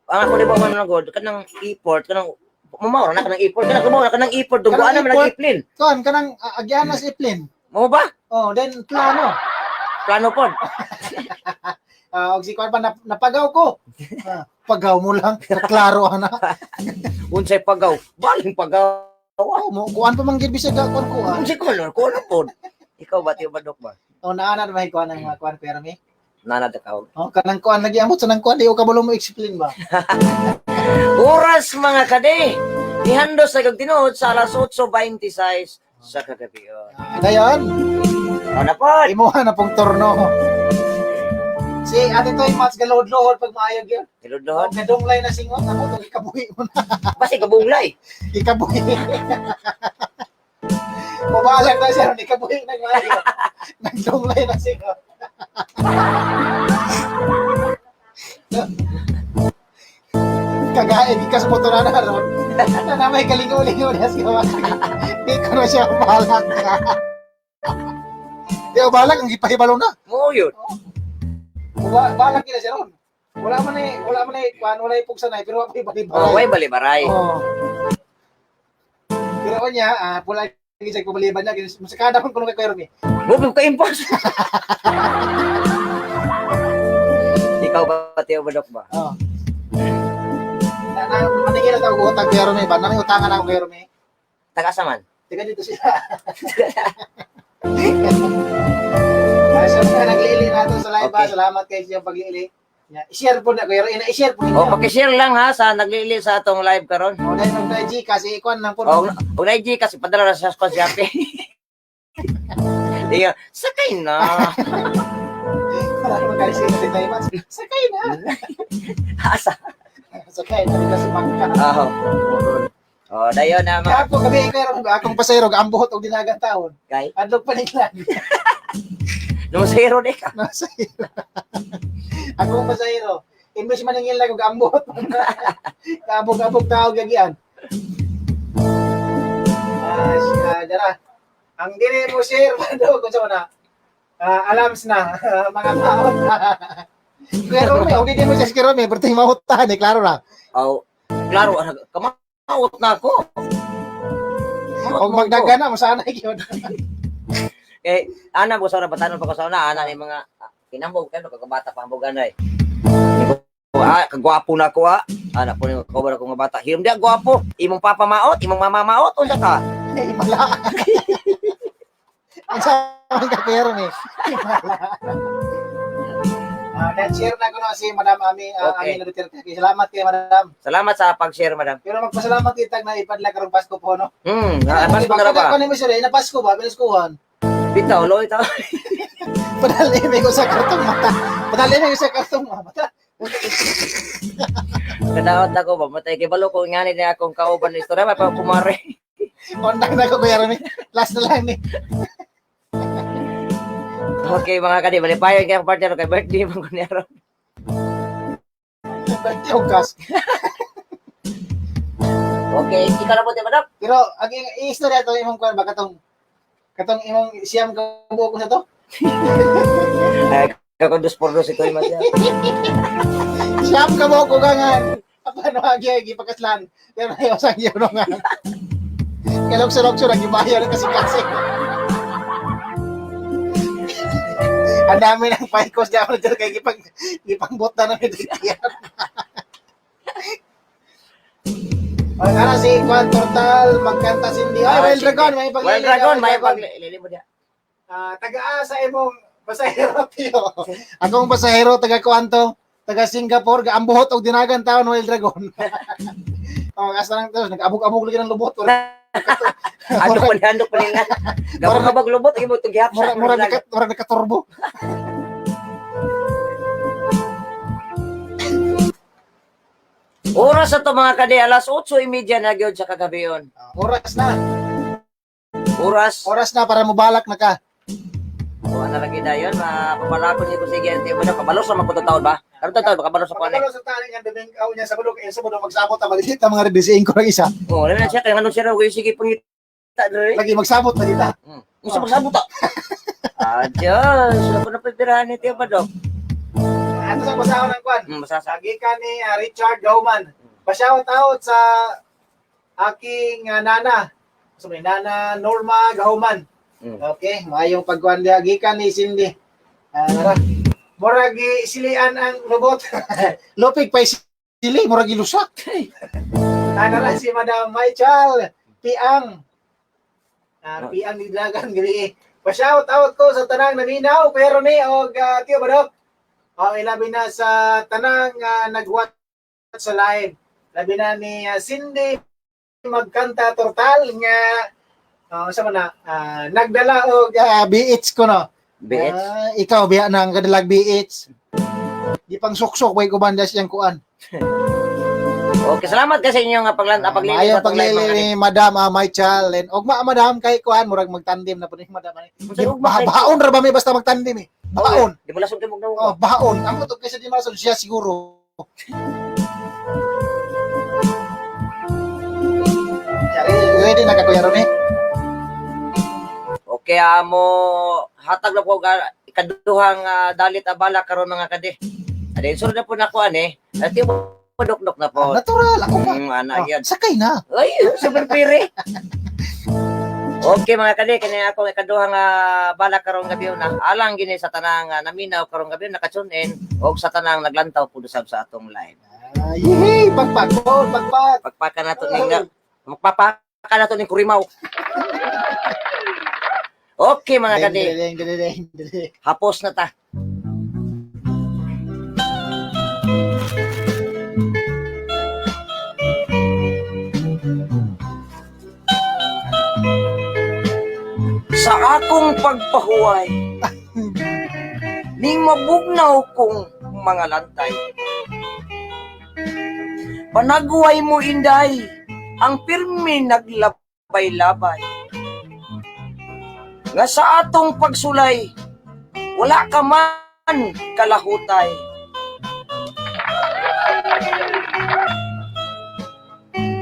ang ako di ba man nagod kanang import kanang mamaw na kanang import kanang import dugwa Kanang naman import? ang iplin. Kon kanang agyan na si Plin. Mo ba? Oh, then plano. Plano pod. Og si Kwan pa napagaw ko. Pagaw mo lang, klaro ana. Unsay pagaw? Baling pagaw. Oh, mo kuan pa man gid bisag kuan kuan. Unsay color? Color pod. Ikaw ba tiyo ba dok ba? Oh, naana ba kuan ang mga kuan pero mi. Nana ta ka. Oh, kanang kuan lagi amot sa nang kuan di ko kabalo mo explain ba. Oras mga kade. Ihandos sa kag tinuod sa alas 8:26 sa kagabi. Dayon, Ano pod? imuha na pong turno. Si ate Toy Mats galod-lohod pag maayog yun. Tiludlohon. Gadonglay na singot, ako to ikabuhi mo na. Basi kabunglay. Ikabuhi. Mabalag na siya, ikabuhi na maayog. Nagdonglay na singot. Kagain di ka sa motor na ron. Na may kalingaw-lingaw na siya. Di ko na siya balak. Di ko balak, ang ipahibalo na. Mo yun. Balak kina siya ron. Wala man kuan wala ipugsa na pero wala Oh, way ibalik. balibaray. Oh. Pero kanya, pula lagi sa pabaliban niya, musikada man kuno kay Kuya Romy. Bukod ka impos. Ikaw ba tiyo ba dok ba? Oh. Na maningil ta ko utang Kuya Romy ba? Nami utangan ako Kuya Romy. Taga saman. Tika dito sila. Ay, sa mga naglili nato sa live ba? Okay. Salamat kayo sa paglili. I-share po na Kuya Romy, i-share po O ninyo. paki-share lang ha sa naglili sa atong live karon. O dahil nung IG kasi ikuan lang po. O na IG kasi padala na sa Shopee. Diya, sakay na. Wala naman kayo sila si Toy Mats. Sakay na. Asa. Sakay na rin kasi magka. Aho. O dayon na mga Ako gabi Kuya Romy, akong pasayro, ambuhot og dinagang taon. kay. Adlog pa nila. No zero de ka. Masayro. Akong pasayro. Imbes maningil lang og ambot. Kabog-kabog tao gagian. Dara. Ang dili mo share do kung sa na. Alams na mga tao. Kuya Romy, okay din mo sa Kuya Romy, perting mahutan eh, klaro na. O klaro kamaot na ako. Og magdaga na mo sana gyud. Kay ana ko sa na batanon pa ko sa una ana ni mga kinambog kay kagabata pa ambogan ay. Kagwapo na ko ana po ni ko ba ko nga bata. Hiram dia gwapo. Imong papa maot, imong mama maot unsa ka? Eh, mala. Ang sama ka Kuya Romy. Share na ko na si Madam Ami, Okay. Ami Duterte. Salamat kay Madam. Salamat sa pag-share madam. Pero magpasalamat kitag na ipadla karong Pasko po no. Pas ko na ba? Ano mo siya, na Pasko ba, biniskuhan. Bitaw loy ta. Padali may ko sa kartong mata. Padali may ko sa kartong mata. Kadaot ako ba matay kay balo ko ngani ni akong kauban ni istorya pa kumare. Kondak na ko Kuya Romy. Last na lang ni. Okay mga kadi malipayon kay ang partner kay birthday man ko ni aron. Birthday og gas. Okay, ikaw na po di madam. Pero ang istorya to imong kuan ba katong imong siyam ka buok ko sa to. Ay kakong 2x2 ito yung madya. Siyam ka buok ko gangan. Paano agi gipakaslan. Pero ayo sa iyo no nga. Kalok-salok lagi bayan kasi. Ang dami ng paikos na ako dyan kaya gipangbot na namin dito yan. Ang ano si Kwan Total, magkanta sindi. Ay, Wild Dragon, may paglili. Wild Dragon, may paglili mo diya. Taga-asa imong pasahero, tiyo. Akong pasahero, taga Kwanto, taga Singapore, gaambuhot og dinagan taon Wild Dragon. Asa lang to, nag-abog-abog lagi ng lubot. Handok pa nila. Gabang kabag lubot, imo itong gihap sa. Mura nakaturbo. Oras na to mga kadi, alas 8:30 na gyud sa kagabion. Oras na. Oras. Oras na para mubalak na ka. Kuha na lagi dayon, mapabalakon niyo ko sige. Tiyo ba na, kabalos naman ko taon ba? Karon taon, kabalos sa kuwan. Pagkalo sa tali nga daming aw niya sa bulog, sa bulog magsabot ta magdita mga redisiin ko lang isa. Oo, lamin na siya, kaya nga nung siya raw, sige pangita dre. Lagi magsabot na dita. Gusto magsabot ta. Diyos, ako na pagpirahan ni Tiyo ba, Dok? Ato sa basahon ng kwan. Masasa. Gikan ni Richard Gauman. Pa-shout out sa aking nana. Sabi Nana Norma Gauman. Okay, maayong pagkuan diha gikan ni Cindy. Murag silian ang robot. Lopig pa sili murag ilusak. Ana ra si Madam Michael Piang. Piang ni Dagan gali. Pa-shout out ko sa tanang naminaw pero ni og Tio Badok. Ilabi na sa tanang nagwat sa live. Labi na ni Cindy magkanta total nga sa mana nagdala og BH ko no. BH. Ikaw biya nang kadalag BH. Di pang suksok way ko banda siyang kuan. Okay, salamat kasi inyo nga paglilipat. Ayaw paglili ni Madam Michael. Og Madam kay kuan murag magtandem na pud ni Madam. Bahaon ra ba may basta magtandem eh. Bahaon. Di mo lasod mo daw. Oh, bahaon. Amo to kaysa di masod siya siguro. Ready na ka Kuya Ronnie? Okay, mo hatag na po ikaduhang dalit abala karon mga kade. Ade sunod na po na kuan eh. Ati mo dok na po. Natural ako pa. Ana gyud. Sakay na. Ay, super pire. Okay mga kade, kani ako ikaduhang bala karong gabi na. Alang gini sa tanang naminaw karong gabi nakatune-in og sa tanang naglantaw pud sa atong live. Yehey, pagpag. Pagpaka nato ning magpapaka nato ning kurimaw. Okay mga kade. Ding. Hapos na ta. Sa akong pagpahuway, ning mabugnaw kong mga lantay. Panagway mo inday, ang pirmi naglabay-labay. Nga sa atong pagsulay, wala ka man kalahutay.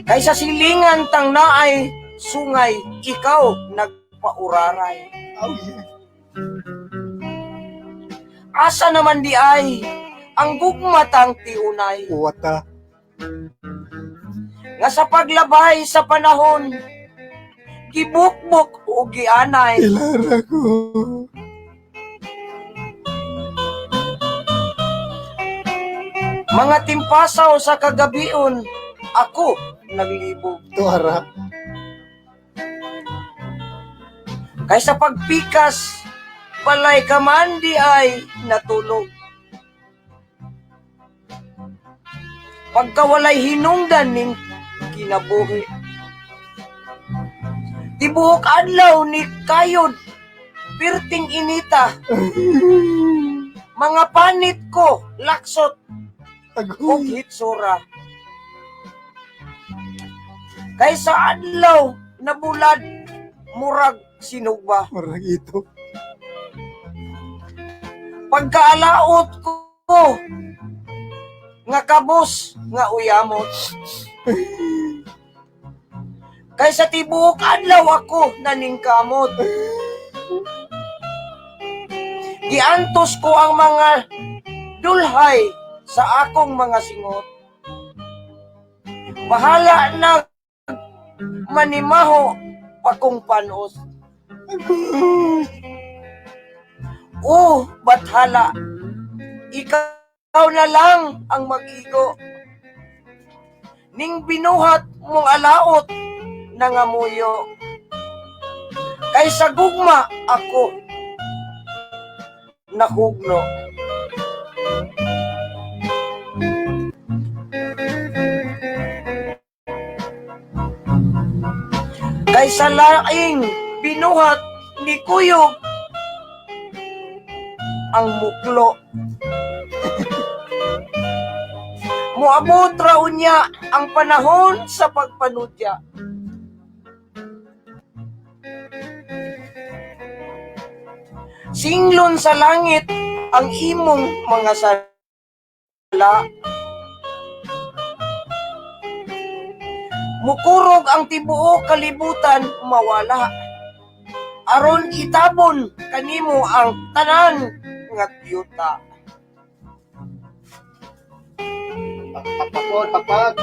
Kaysa silingan tang naay sungay, ikaw nagpauraray. Asa naman di ay ang gugmatang tiunay. Kuwata. Nga sa paglabay sa panahon, gibukbok o gianay. Ilara ko. Mga timpasaw sa kagabion, ako naglibog. Tuara. Kaysa pagpikas, balay ka man di ay natulog. Pagkawalay hinungdan ning kinabuhi. Tibuok adlaw ni kayod, pirting inita. Mga panit ko, laksot, o hitsura. Kaysa adlaw na bulad, murag sinugba. Marag ito. Pagkaalaot ko, nga kabos, nga uyamot. Kaysa tibuok adlaw ako naningkamot. Giantos ko ang mga dulhay sa akong mga singot. Bahala na manimaho akong panos. Bathala, ikaw na lang ang mag-igo. Ning binuhat mong alaot nangamuyo. Kaysa gugma ako nahugno. Kaysa laing binuhat ni Kuyog ang muklo. Muabot raw niya ang panahon sa pagpanudya. Singlon sa langit ang imong mga sala. Mukurog ang tibuok kalibutan mawala. Aron itabon kanimo ang tanan nga tiyuta. Pakpakod, pakpak.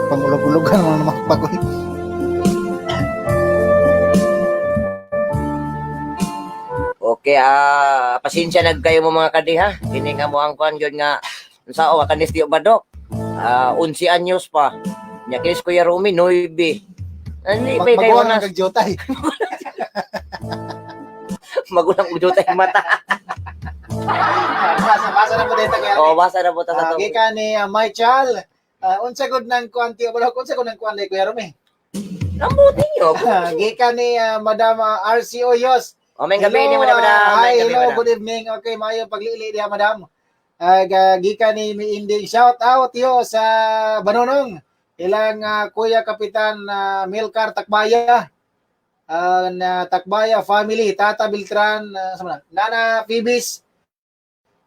Pangulog-ulogan mo naman pakpakod. Okay, pasensya nag kayo mo mga kadi ha. Kini nga mo ang kuan gyud nga sao kanis di badok. 11 anyos pa. Nya kinis Kuya Rumi 9. Ani ba kayo Magawa na ng kagjotay. magulang udo tay mata. Basa na po dito kaya. Oh, basa na po ta sa to. Gika ni Michael. Unsa gud nang kuan tiyo balok, unsa gud nang kuan ni Kuya Rumi? Namuti nyo. Gika ni Madam RC Oyos. O, may gabi ni madam. Hi, May gabi, hello, madam. good evening. Okay, mayo paglili diha, madam. Gika ni Miinding. Shout out yo sa Banonong. Ilang Kuya Kapitan Milcar Takbaya. Na Takbaya family, Tata Beltran, Nana Phoebis,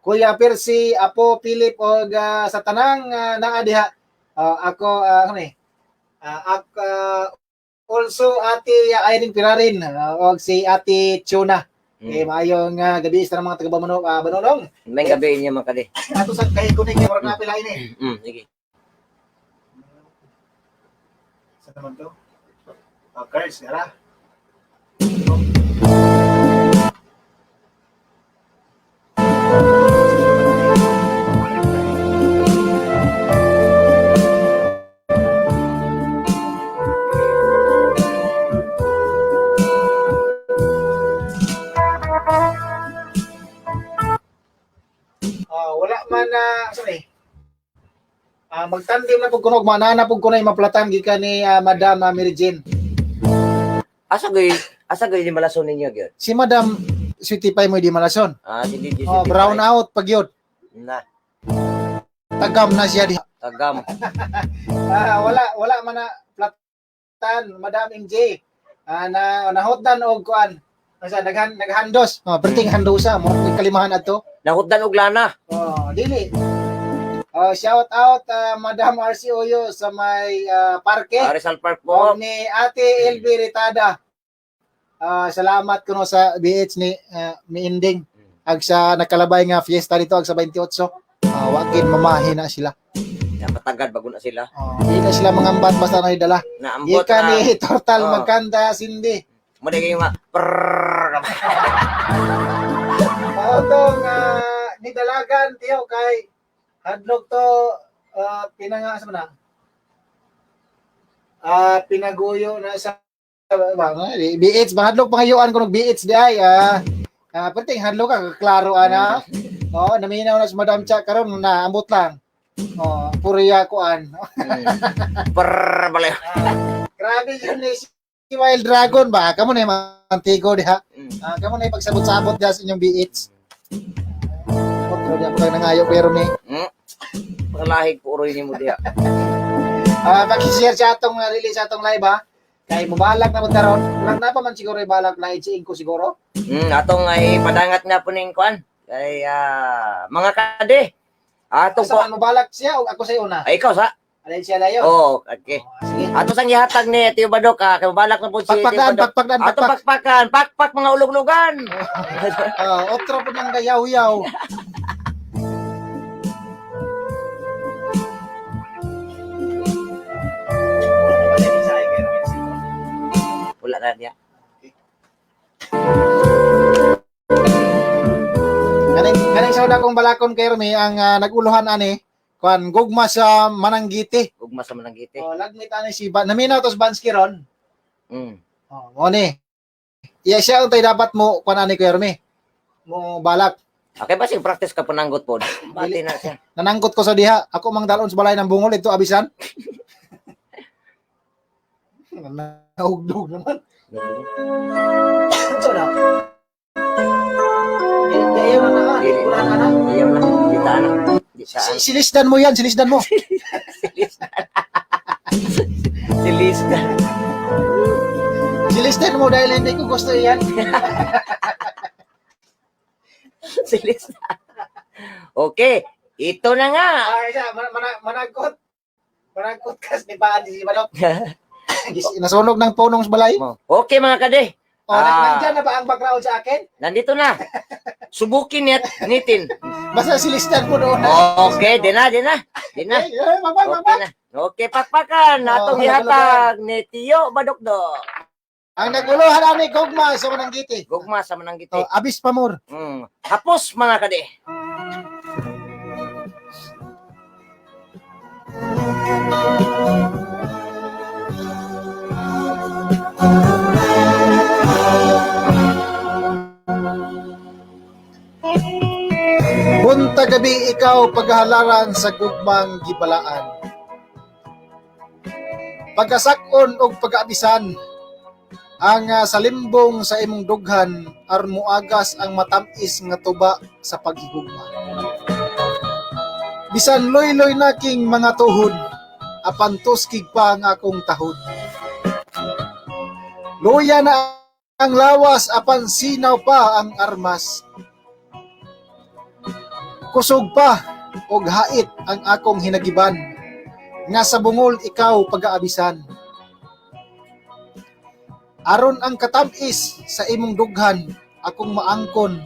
Kuya Percy, Apo Philip o sa tanang naa diha. Ako also Ate Irene Pirarin o si Ate Chuna. Maayong gabi sa mga taga Banonong. May gabi niya mga kadi. Ato sa kay kuning yung mga pila ini. Sige. Sa naman to? Cards, gara. Wala man sorry. Magtandim na pug kunog manana pug kunay maplatan gikan ni Madam Mary Jane. Asa gay ni malason ninyo gyud. Si Madam Sweetie Pie mo di malason. Si DJ. Brown out pag yun. Na, Tagam na siya di. tagam. Wala man na platan Madam MJ. Nahotdan og kuan. Asa naghandos. Perting handosa mo kalimahan ato. Nahutdan og lana. Dili. Shout out Madam RC Oyo sa may parke. Rizal Park po. O ni Ate LB Ritada. Salamat kuno sa BH ni Miinding. Ag sa nakalabay nga fiesta dito ag sa 28. Wagin mamahi na sila. Napatagad bago na sila. Di na sila mangambat basta na idala. Naambot Ika na. ni Total Oo. Magkanda Cindy. Mo di kayo nga. Prrrr. Tong nidalagan tiyo kay hadlok to pinanga sa mana. Pinaguyo na sa BH mahadlok pangayuan ko ng BH di ay perting hadlok ka klaro ana. Naminaw na sa Madam Cha karon na ambot lang. Puriya kuan. Prrrr. Bale. Grabe yun si Wild Dragon ba? Kamo na yung mantigo diha. Kamo na yung pagsabot-sabot diha sa inyong BH. Otro diya pag nangayo pero ni. Palahig po uroy ni mo diha. Pag-share sa atong release sa atong live ha. Kay mubalak na mo taron. Lang na pa man siguro ibalak na i-chain ko siguro. Atong ay padangat na po ning kwan. Kay mga kade. Atong po. Saan mubalak siya o ako sa una? Ay ikaw sa. Alin siya layo? Okay. Sige. Ato sang gihatag ni Tio Badok kay balak na po si Tio Badok. Pakpakdan. Ato pakpakan, pakpak mga ulog-ulogan. Otro po ng gayaw-yaw. Wala na niya. Kaning sa una kong balakon kay Rumi ang naguluhan ani kuan gugma sa Mananggiti. Ugma sa Mananggiti. Lagmit ani si naminaw to sa Bansky ron. Mo ni. Iya siya untay dapat mo kuan ani kay Rumi. Mo balak. Okay ba sing practice ka pananggot po? Bati na siya. Nanangkot ko sa diha. Ako mang dalon sa balay ng bungol ito abisan. Naugdog naman. So na. Ayaw na na. Wala na na. Ayaw na. Kita na. Silisdan mo yan. Silisdan mo. Silisdan. Silisdan mo dahil hindi ko gusto yan. Silisdan. Okay. Ito na nga. Ay, siya. Managkot. Managkot kas ni Paan si Balok. Nasunog ng punong sa balay. Okay mga kade. O, nandyan na ba ang background sa akin? Nandito na. Subukin nitin. Basta silistan mo doon. Okay, di na. Okay na. Okay, pakpakan. Atong ihatag ni Tiyo Badokdok. Ang naguluhan ani gugma sa Mananggiti. Gugma sa Mananggiti. Abis pamor. Hapos mga kade. Bunta gabi ikaw paghalaran sa gugmang gibalaan. Pagkasakon og pag-aabisan ang salimbong sa imong dughan aron muagas ang matamis nga tuba sa paghigugma. Bisan loy-loy na king mga tuhod, apan tuskig pa ang akong tahod. Luya na ang lawas apan sinaw pa ang armas. Kusog pa og hait ang akong hinagiban, nga sa bungol ikaw pag-aabisan. Aron ang katamis sa imong dughan, akong maangkon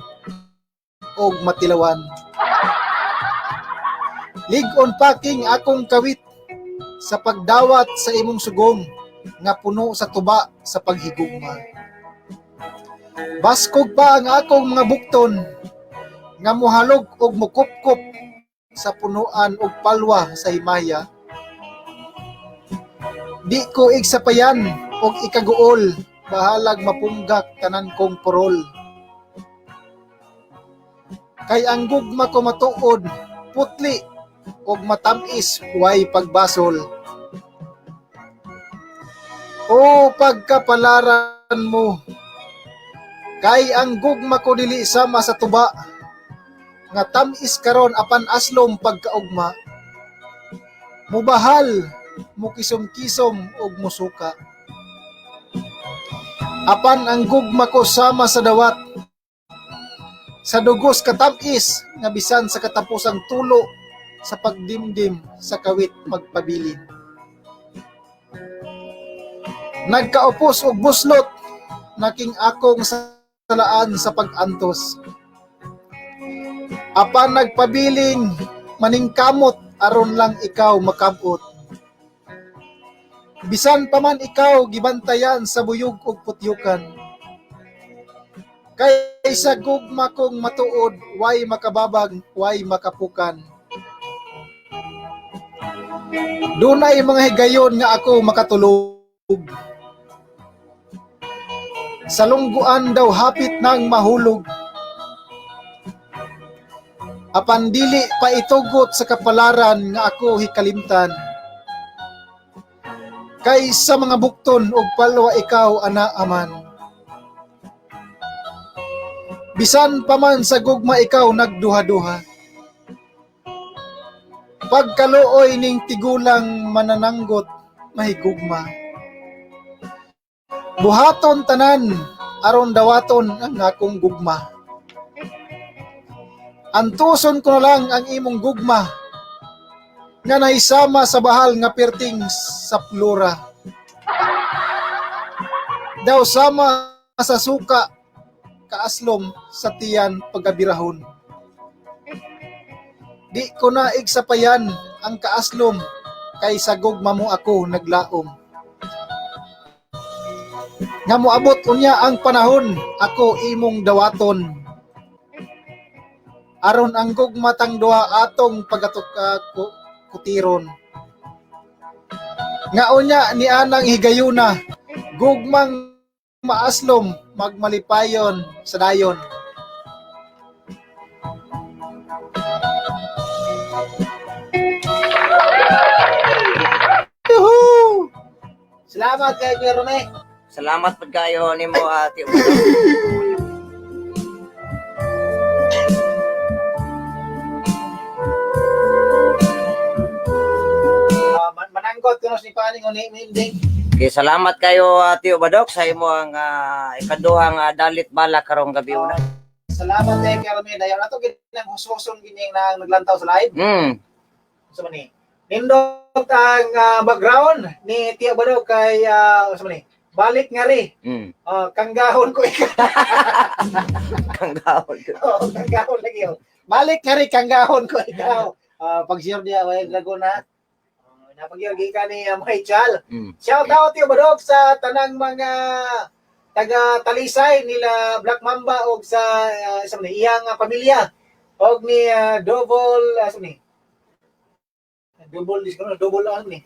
og matilawan. Ligon pa king akong kawit sa pagdawat sa imong sugong, nga puno sa tuba sa paghigugma. Baskog pa ang akong mga bukton, nga muhalog og mukupkup sa punuan og palwa sa himaya. Di ko igsapayan og ikaguol, bahalag mapunggak tanan kong porol. Kay ang gugma ko matuod, putli og matamis way pagbasol. O pagkapalaran mo, kay ang gugma ko dili sama sa tuba, nga tamis karon apan aslom pagkaugma. Mubahal, mukisom-kisom og musuka. Apan ang gugma ko sama sa dawat, sa dugos katamis nga bisan sa katapusang tulo sa pagdimdim sa kawit magpabilin. Nagkaupos og buslot, naking akong salaan sa pag-antos. Apan nagpabiling maningkamot aron lang ikaw makabot. Bisan pa man ikaw gibantayan sa buyog ug putyukan. Kaysa gugma kong matuod, way makababag, way makapukan. Dunay mga higayon nga ako makatulog. Sa lungguan daw hapit nang mahulog. Apan dili pa itugot sa kapalaran nga ako hikalimtan. Kay sa mga bukton og palwa ikaw ana aman. Bisan pa man sa gugma ikaw nagduha-duha. Pagkaluoy ning tigulang manananggot mahigugma. Buhaton tanan aron dawaton ang akong gugma. Antuson ko na lang ang imong gugma, nga naisama sa bahal nga perting sa plura. Daw sama sa suka, kaaslom sa tiyan pagabirahon. Di ko na igsapayan ang kaaslom, kay sa gugma mo ako naglaom. Nga moabot unya ang panahon, ako imong dawaton. Aron ang gugmatang duha atong kutiron. Nga unya ni anang higayuna, gugmang maaslom magmalipayon sa dayon. Yuhu! Salamat kay Kuya Rome. Salamat pud kayo nimo ati. Mananggot kuno ni paning uni-inding. Okay, salamat kayo Ati Ubadok sa imo ang ikaduhang dalit bala karong gabi una. Salamat kay Kuya Rome. Dayon ato ginang hususon gining nang naglantaw sa live. Sa man ni. Nindot ang background ni Tiya Badog kay sa man ni balik nga ri. Kanggahon ko ikaw. Kanggahon ko. Kanggahon lagi yun. Balik nga ri kanggahon ko ikaw. Pag sure niya way Laguna. Napagyogi ka ni Michael. Shout out Tiya Badog sa tanang mga taga Talisay nila Black Mamba og sa man ni iyang pamilya og ni double sa man ni double ano ni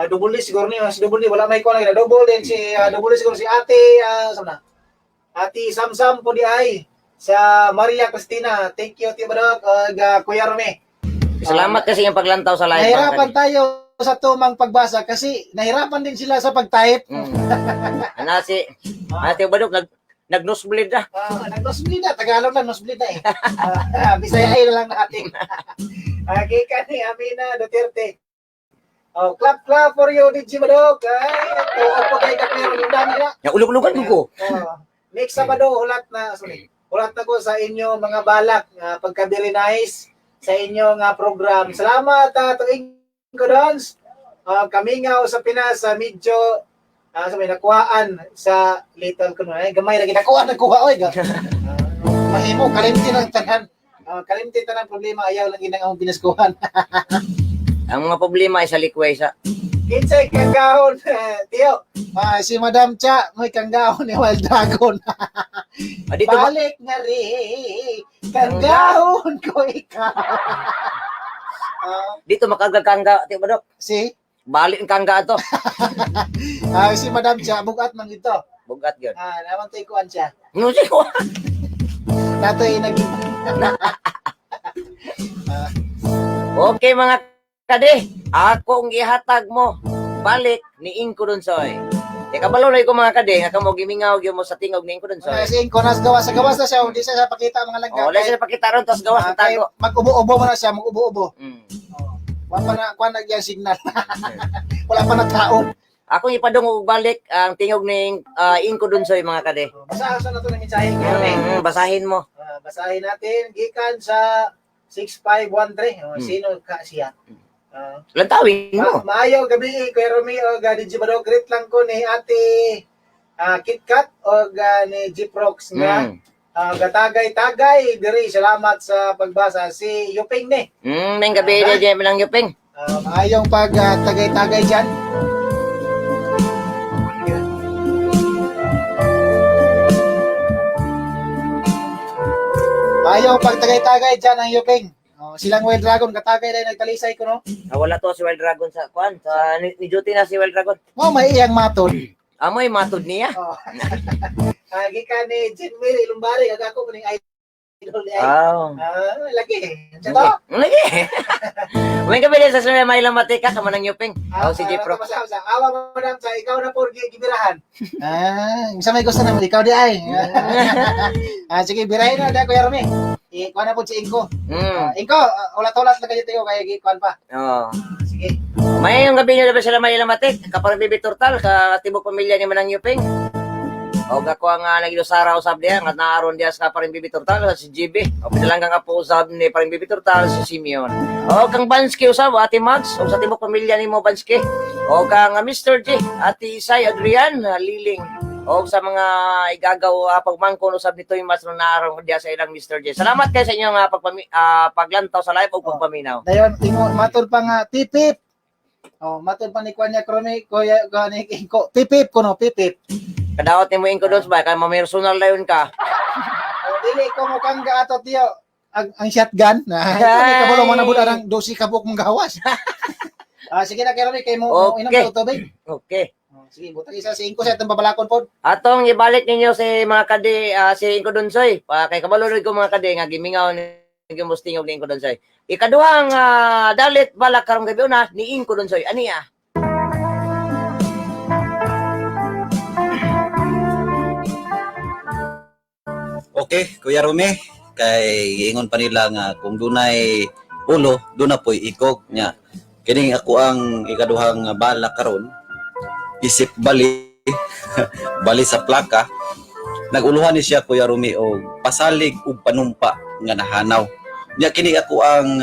double siguro ni si double wala may ko na double din si double siguro si ate sana ate Samsam po di ay sa Maria Cristina. Thank you Tiya Badog Kuya Rome. Salamat kasi yung paglantaw sa live. Nahirapan tayo sa tumang pagbasa kasi nahirapan din sila sa pag-type. Tiya Badog nag-nosebleed na. Nag-nosebleed na, Tagalog lang nosebleed na eh. Bisaya na lang natin. Kika ni Amina Duterte. Clap for you, DJ Badog. Opo kay Kapero, yung dami na. Yung ulog-ulogan ko. Next Sabado, hulat na ko sa inyo mga balak, pagka very nice sa inyong program. Salamat, tuwing ko doon. Kami nga sa Pinas, medyo may nakuhaan sa little ko gamay lagi nakuha oy mahimo kalimti ng tanan kalimti tanan problema ayaw lang ginang among pinaskuhan. Ang mga problema ay sa likway sa kinsay kanggahon tiyo si Madam Cha may kanggahon ni Wild Dragon. dito balik nga ri kanggahon ko ikaw. Dito makagagangga Tiya Badog. Si Balik ang kangga to. Si Madam Cha bugat man ito. Bugat yun. Naman tayo kuhan siya. Ano siya ko? Natoy naging Okay mga kade, ako ang ihatag mo. Balik ni Inko Donsoy. Kabalo na ko mga kade, nga kamo gimingaw gyud mo sa tingog ni Inko Donsoy. Kasi Inko nas gawas sa gawas na siya, hindi siya pakita mga langga. Wala siya pakita ron tas gawas sa tago. Mag-ubo-ubo man na siya, mag-ubo-ubo. Wala pa na nagyang signal. Wala pa na taon. Akong ipadong og balik ang tingog ni Inko Donsoy mga kade. Basahin na to ng mensahe kayo. Basahin mo. Basahin natin gikan sa 6513. Sino ka siya? Lantawin mo. Maayo gabi Kuya Romy o DJ Badog, greet lang ko ni Ate KitKat o ni Jiprox nga gatagay-tagay diri. Salamat sa pagbasa si Yuping ni. May gabi na diyan lang Yuping. Maayong pag-tagay-tagay diyan. Maayong pagtagay-tagay diyan ang Yuping. Silang Wild Dragon katagay dai nagtalisay ko no. Wala to si Wild Dragon sa kuan. Sa ni duty na si Wild Dragon. May iyang matod. Amoy matod niya. Gikan ni Jinmiri Lumbari ako kuning idol ni lagi. Chato. Lagi. May gabi sa sunod may lamatika ka manang Yuping. Si Jipro. Awa mo man sa ikaw na por gibirahan. Isa may gusto na mo ikaw di ay. Sige birahin na da Kuya Romy. Ikuan na po si Inko. Inko, ulat-ulat na kayo tayo kaya ikuan pa. Sige. May yung gabi nyo na ba sila may lamatik? Kaparang Bibi Turtal, katibok pamilya ni Manang Yuping. O ako ang nagidosara usab diya, nga naaron diya sa parang Bibi Turtal, si GB. O pinalanggang po usab ni parang Bibi Turtal, si Simeon. O kang Bansky usab, Ate Mags, o sa tibok pamilya ni mo Bansky. O kang Mr. J, Ate Isay, Adrian, Liling. O sa mga igagaw pagmangkon usab nito yung mas naaraw diya sa ilang Mr. J. Salamat kayo sa inyong paglantaw sa live o pagpaminaw. Dayon tingo matod pa nga pipip. Matod pa ni kuan niya Krone Kuya gani Inko. Pipip kuno pipip. Kadaot ni mo Inko dos ba kay mamersonal dayon ka. Dili ko mo kang gaato tiyo. Ang shotgun na kabalo man nabud arang dosi kabuk mong gawas. Sige na kay Krone kay mo inom ka tubig. Okay. Sige, butang isa si Inko sa itong babalakon po. Atong ibalik ninyo si mga kade, si Inko Donsoy. Kay kabalunod ko mga kade, nga gimingaw ni Gimustingog ni Inko Donsoy. Ikaduhang dalit balak karong gabi una ni Inko Donsoy. Aniya? Okay, Kuya Rome, kay ingon pa nila nga kung dunay ulo, doon na po'y ikog niya. Kining ako ang ikaduhang balak karon isip bali bali sa plaka naguluhan ni siya Kuya Rumi og pasalig ug panumpa nga nahanaw niya kini ako ang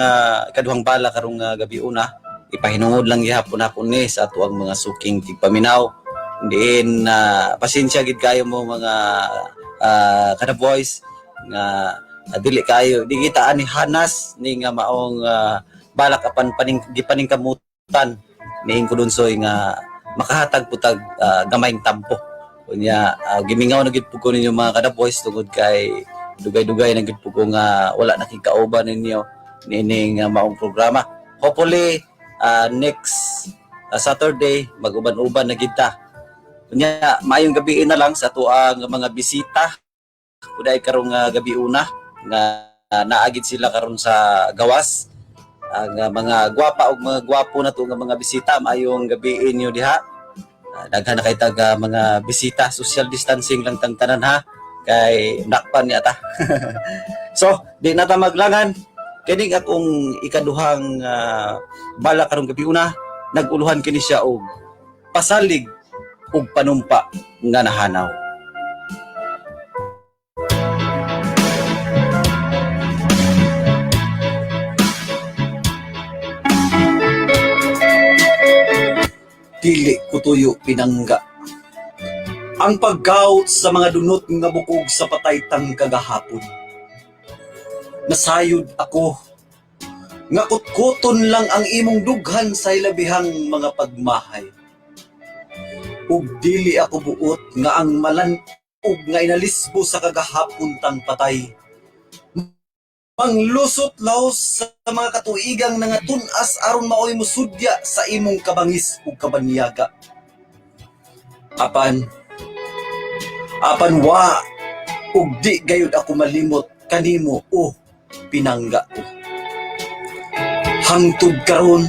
ikaduhang bala karong gabi una ipahinungod lang gihapon ako ni sa ato ang mga suking tigpaminaw. Diin pasensya gid kayo mo mga kada boys nga dili kayo di kita ani hanas ni nga maong balak apan gipaning kamutan niing kudunsoy nga makahatag putag gamayng tampo. Kunya gimingaw na gid pugo ninyo mga kada boys tungod kay dugay-dugay na gid pugo nga wala nakikauban ninyo niining maong programa. Hopefully next Saturday mag-uban-uban na kita. Kunya maayong gabi na lang sa tuang mga bisita. Kuday karong gabi una nga naagid sila karon sa gawas. Ang mga gwapa ug mga gwapo na to nga mga bisita maayong gabi inyo diha. Daghan na kay taga mga bisita, social distancing lang tang tanan ha kay nakpan niya ta. So, di na ta maglangan. Kining akong ikaduhang bala karong gabi una, naguluhan kini siya og pasalig ug panumpa nga nahanaw. Dili ko tuyo pinangga. Ang paggaut sa mga dunot nga bukog sa pataytang kagahapon. Nasayod ako nga kutkuton lang ang imong dughan sa ilabihang mga pagmahay. Ug dili ako buot nga ang malan-og nga inalisbo sa kagahapon tang patay. Panglusot laos sa mga katuigang nangatun-as aron maoy musudya sa imong kabangis ug kabanyaga. Apan wa ug di gayud ako malimot kanimo o pinangga ko. Hangtod karon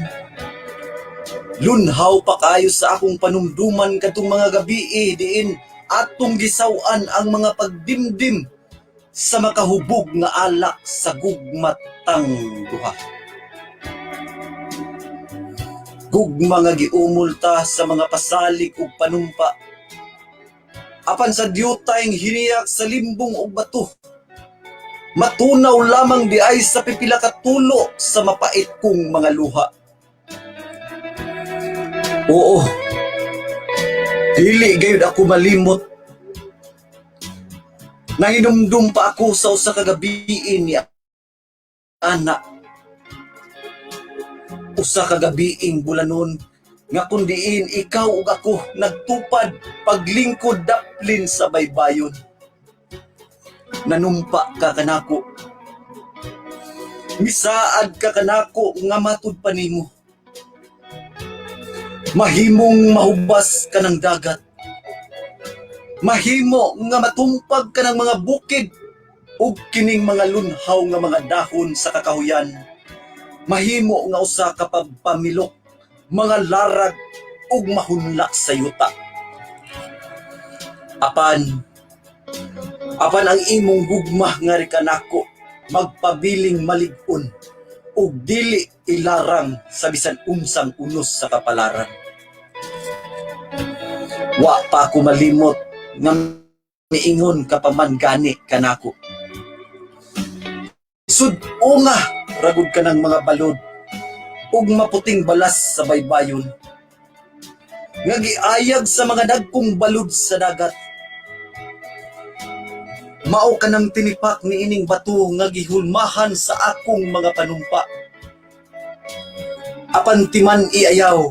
lunhaw pa kayo sa akong panumduman kadtong mga gabi diin atong gisaw-an ang mga pagdimdim sa makahubog nga alak sa gugmatang duha. Gugma nga giumulta sa mga pasalig ug panumpa. Apan sa diyutay hiniyak sa limbong ug bato. Matunaw lamang di ay sa pipila ka tulo sa mapait kong mga luha. Oo, dili gayud ako malimot. Nanginumdum pa ako sa usa ka gabiin ni ana. Usa ka gabiing bulanon nga kun diin ikaw ug ako nagtupad paglingkod daplin sa baybayon. Nanumpa ka kanako. Misaad ka kanako nga matud pa nimo. Mahimong mahubas ka ng dagat. Mahimo nga matumpag ka ng mga bukid ug kining mga lunhaw nga mga dahon sa kakahuyan. Mahimo nga usa ka pagpamilok, mga larag ug mahunlak sa yuta. Apan ang imong gugma nga rikanako magpabiling malig-on ug dili ilarang sa bisan unsang unos sa kapalaran. Wa pa ako malimot nga miingon ka pa man gani kanako. Sud-o nga ragud ka ng mga balod ug maputing balas sa baybayon. Nga giayag sa mga dagkong balod sa dagat. Mao ka ng tinipak ni ining bato nga gihulmahan sa akong mga panumpa. Apan timan iayaw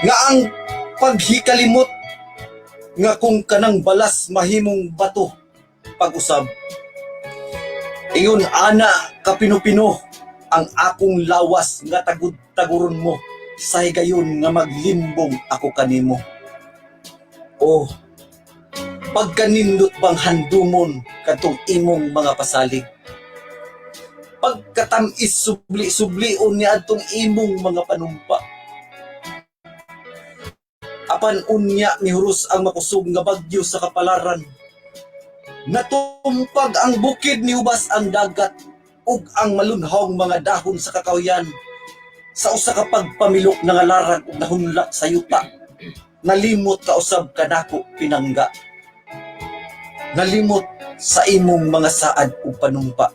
nga ang paghikalimot nga kung kanang balas mahimong bato pag-usab. Ingon ana kapino-pino ang akong lawas nga tagud-taguron mo sa higayon nga maglimbong ako kanimo. O pagkanindot bang handumon katong imong mga pasalig. Pagkatamis subli-sublion ni adtong imong mga panumpa. Apan unya mihuros ang makusog nga bagyo sa kapalaran. Natumpag ang bukid ni ubas ang dagat ug ang malunhawng mga dahon sa kakahuyan. Sa usa ka pagpamilok nga larag ug nahunlak sa yuta. Nalimot ka usab kanako pinangga. Nalimot sa imong mga saad ug panumpa.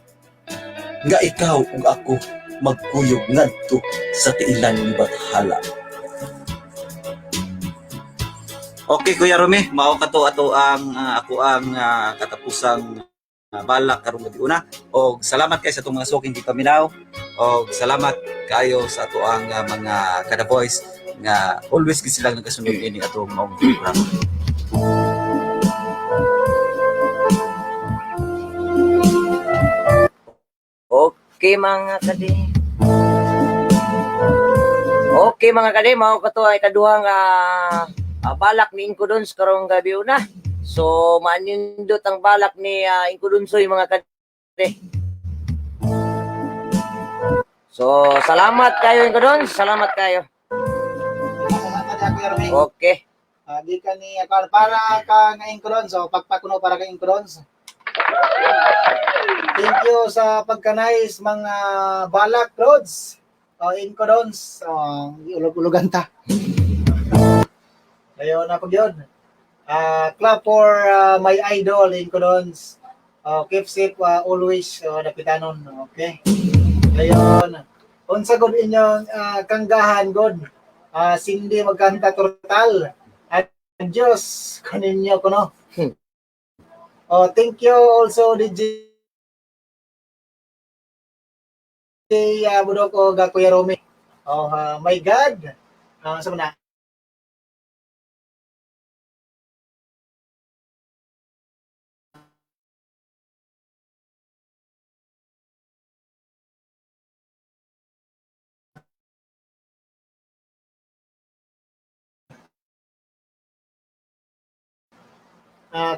Nga ikaw ug ako magkuyog ngadto sa tiilan ni Bathala. Okay, Kuya Romy, mao kato ato ang ako ang katapusang balak karong gabi una. Og salamat kay sa itong mga suking di paminaw. Og salamat kayo sa ato ang mga kada voice nga always gid silang nagasunod ini atong maong programa. Okay mga kadi. Okay mga kadi, mao kato ay kaduhang balak ni Incudons karong gabi una. So manindot ang balak ni Incudonsoy mga kadi. So salamat kayo Incudons, salamat kayo. Salamat ako Yarmi. Okay. Di ka ni para ka nga Incudons, so pagpakuno para ka Incudons. Thank you sa pagkanais mga balak roads. Incudons, ulog-ulogan ta. Ayun na pag yun. Clap for my idol Incudons. Keep safe always napitanon. Okay. Ayun. Unsa gud inyong kanggahan god. Sindi magkanta total. At Diyos kaninyo kuno. Thank you also DJ Budok o Kuya Romy. My God. Sa muna.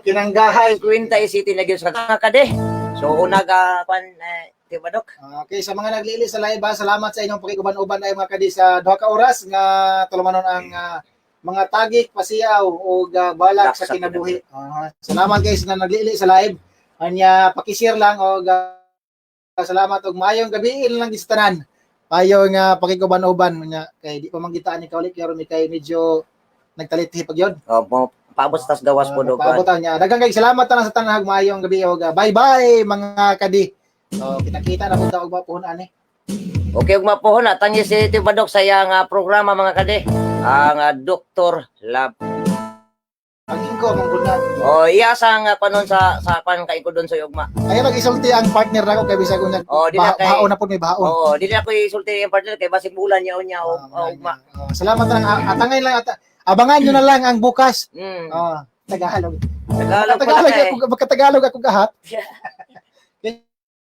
Kinanggahay. Kwenta City na gyud sa kade. So una ka pan di ba dok? Okay, sa mga naglili sa live, salamat sa inyong pakiguban-uban ay mga kadi sa duha ka oras nga tulumanon ang mga tagik, pasiyaw o balak sa kinabuhi. Salamat guys na naglili sa live. Anya pakishare lang o salamat og mayong gabi lang sa tanan. Payo nga pakiguban-uban nya kay di pa manggitaan ni Kaulik karon kay medyo nagtaliti pag yun. Paabot tas gawas po dok. Paabotan niya. Daghang kay salamat na sa tanan mayong gabi og bye-bye mga kadi. So, kita-kita na punta og mapuhon ani. Okay, ug mapuhon na tangi si Tibadok sa iyang programa mga kade. Ang Dr. Lab. Ang ingko mong guna. Iya sang panon sa kan kay ko don sa ugma. Ay mag-isulti ang partner nako kay bisag unya. Di na kay baon na pud may baon. Dili ako isulti yung partner kay basig bulan niya ugma. Salamat lang atangay lang abangan nyo na lang ang bukas. Tagalog. Tagalog ako gahat.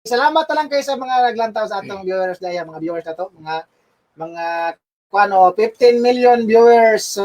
Salamat na lang kayo sa mga naglantaw sa atong viewers daya, mga viewers na to, mga 15 million viewers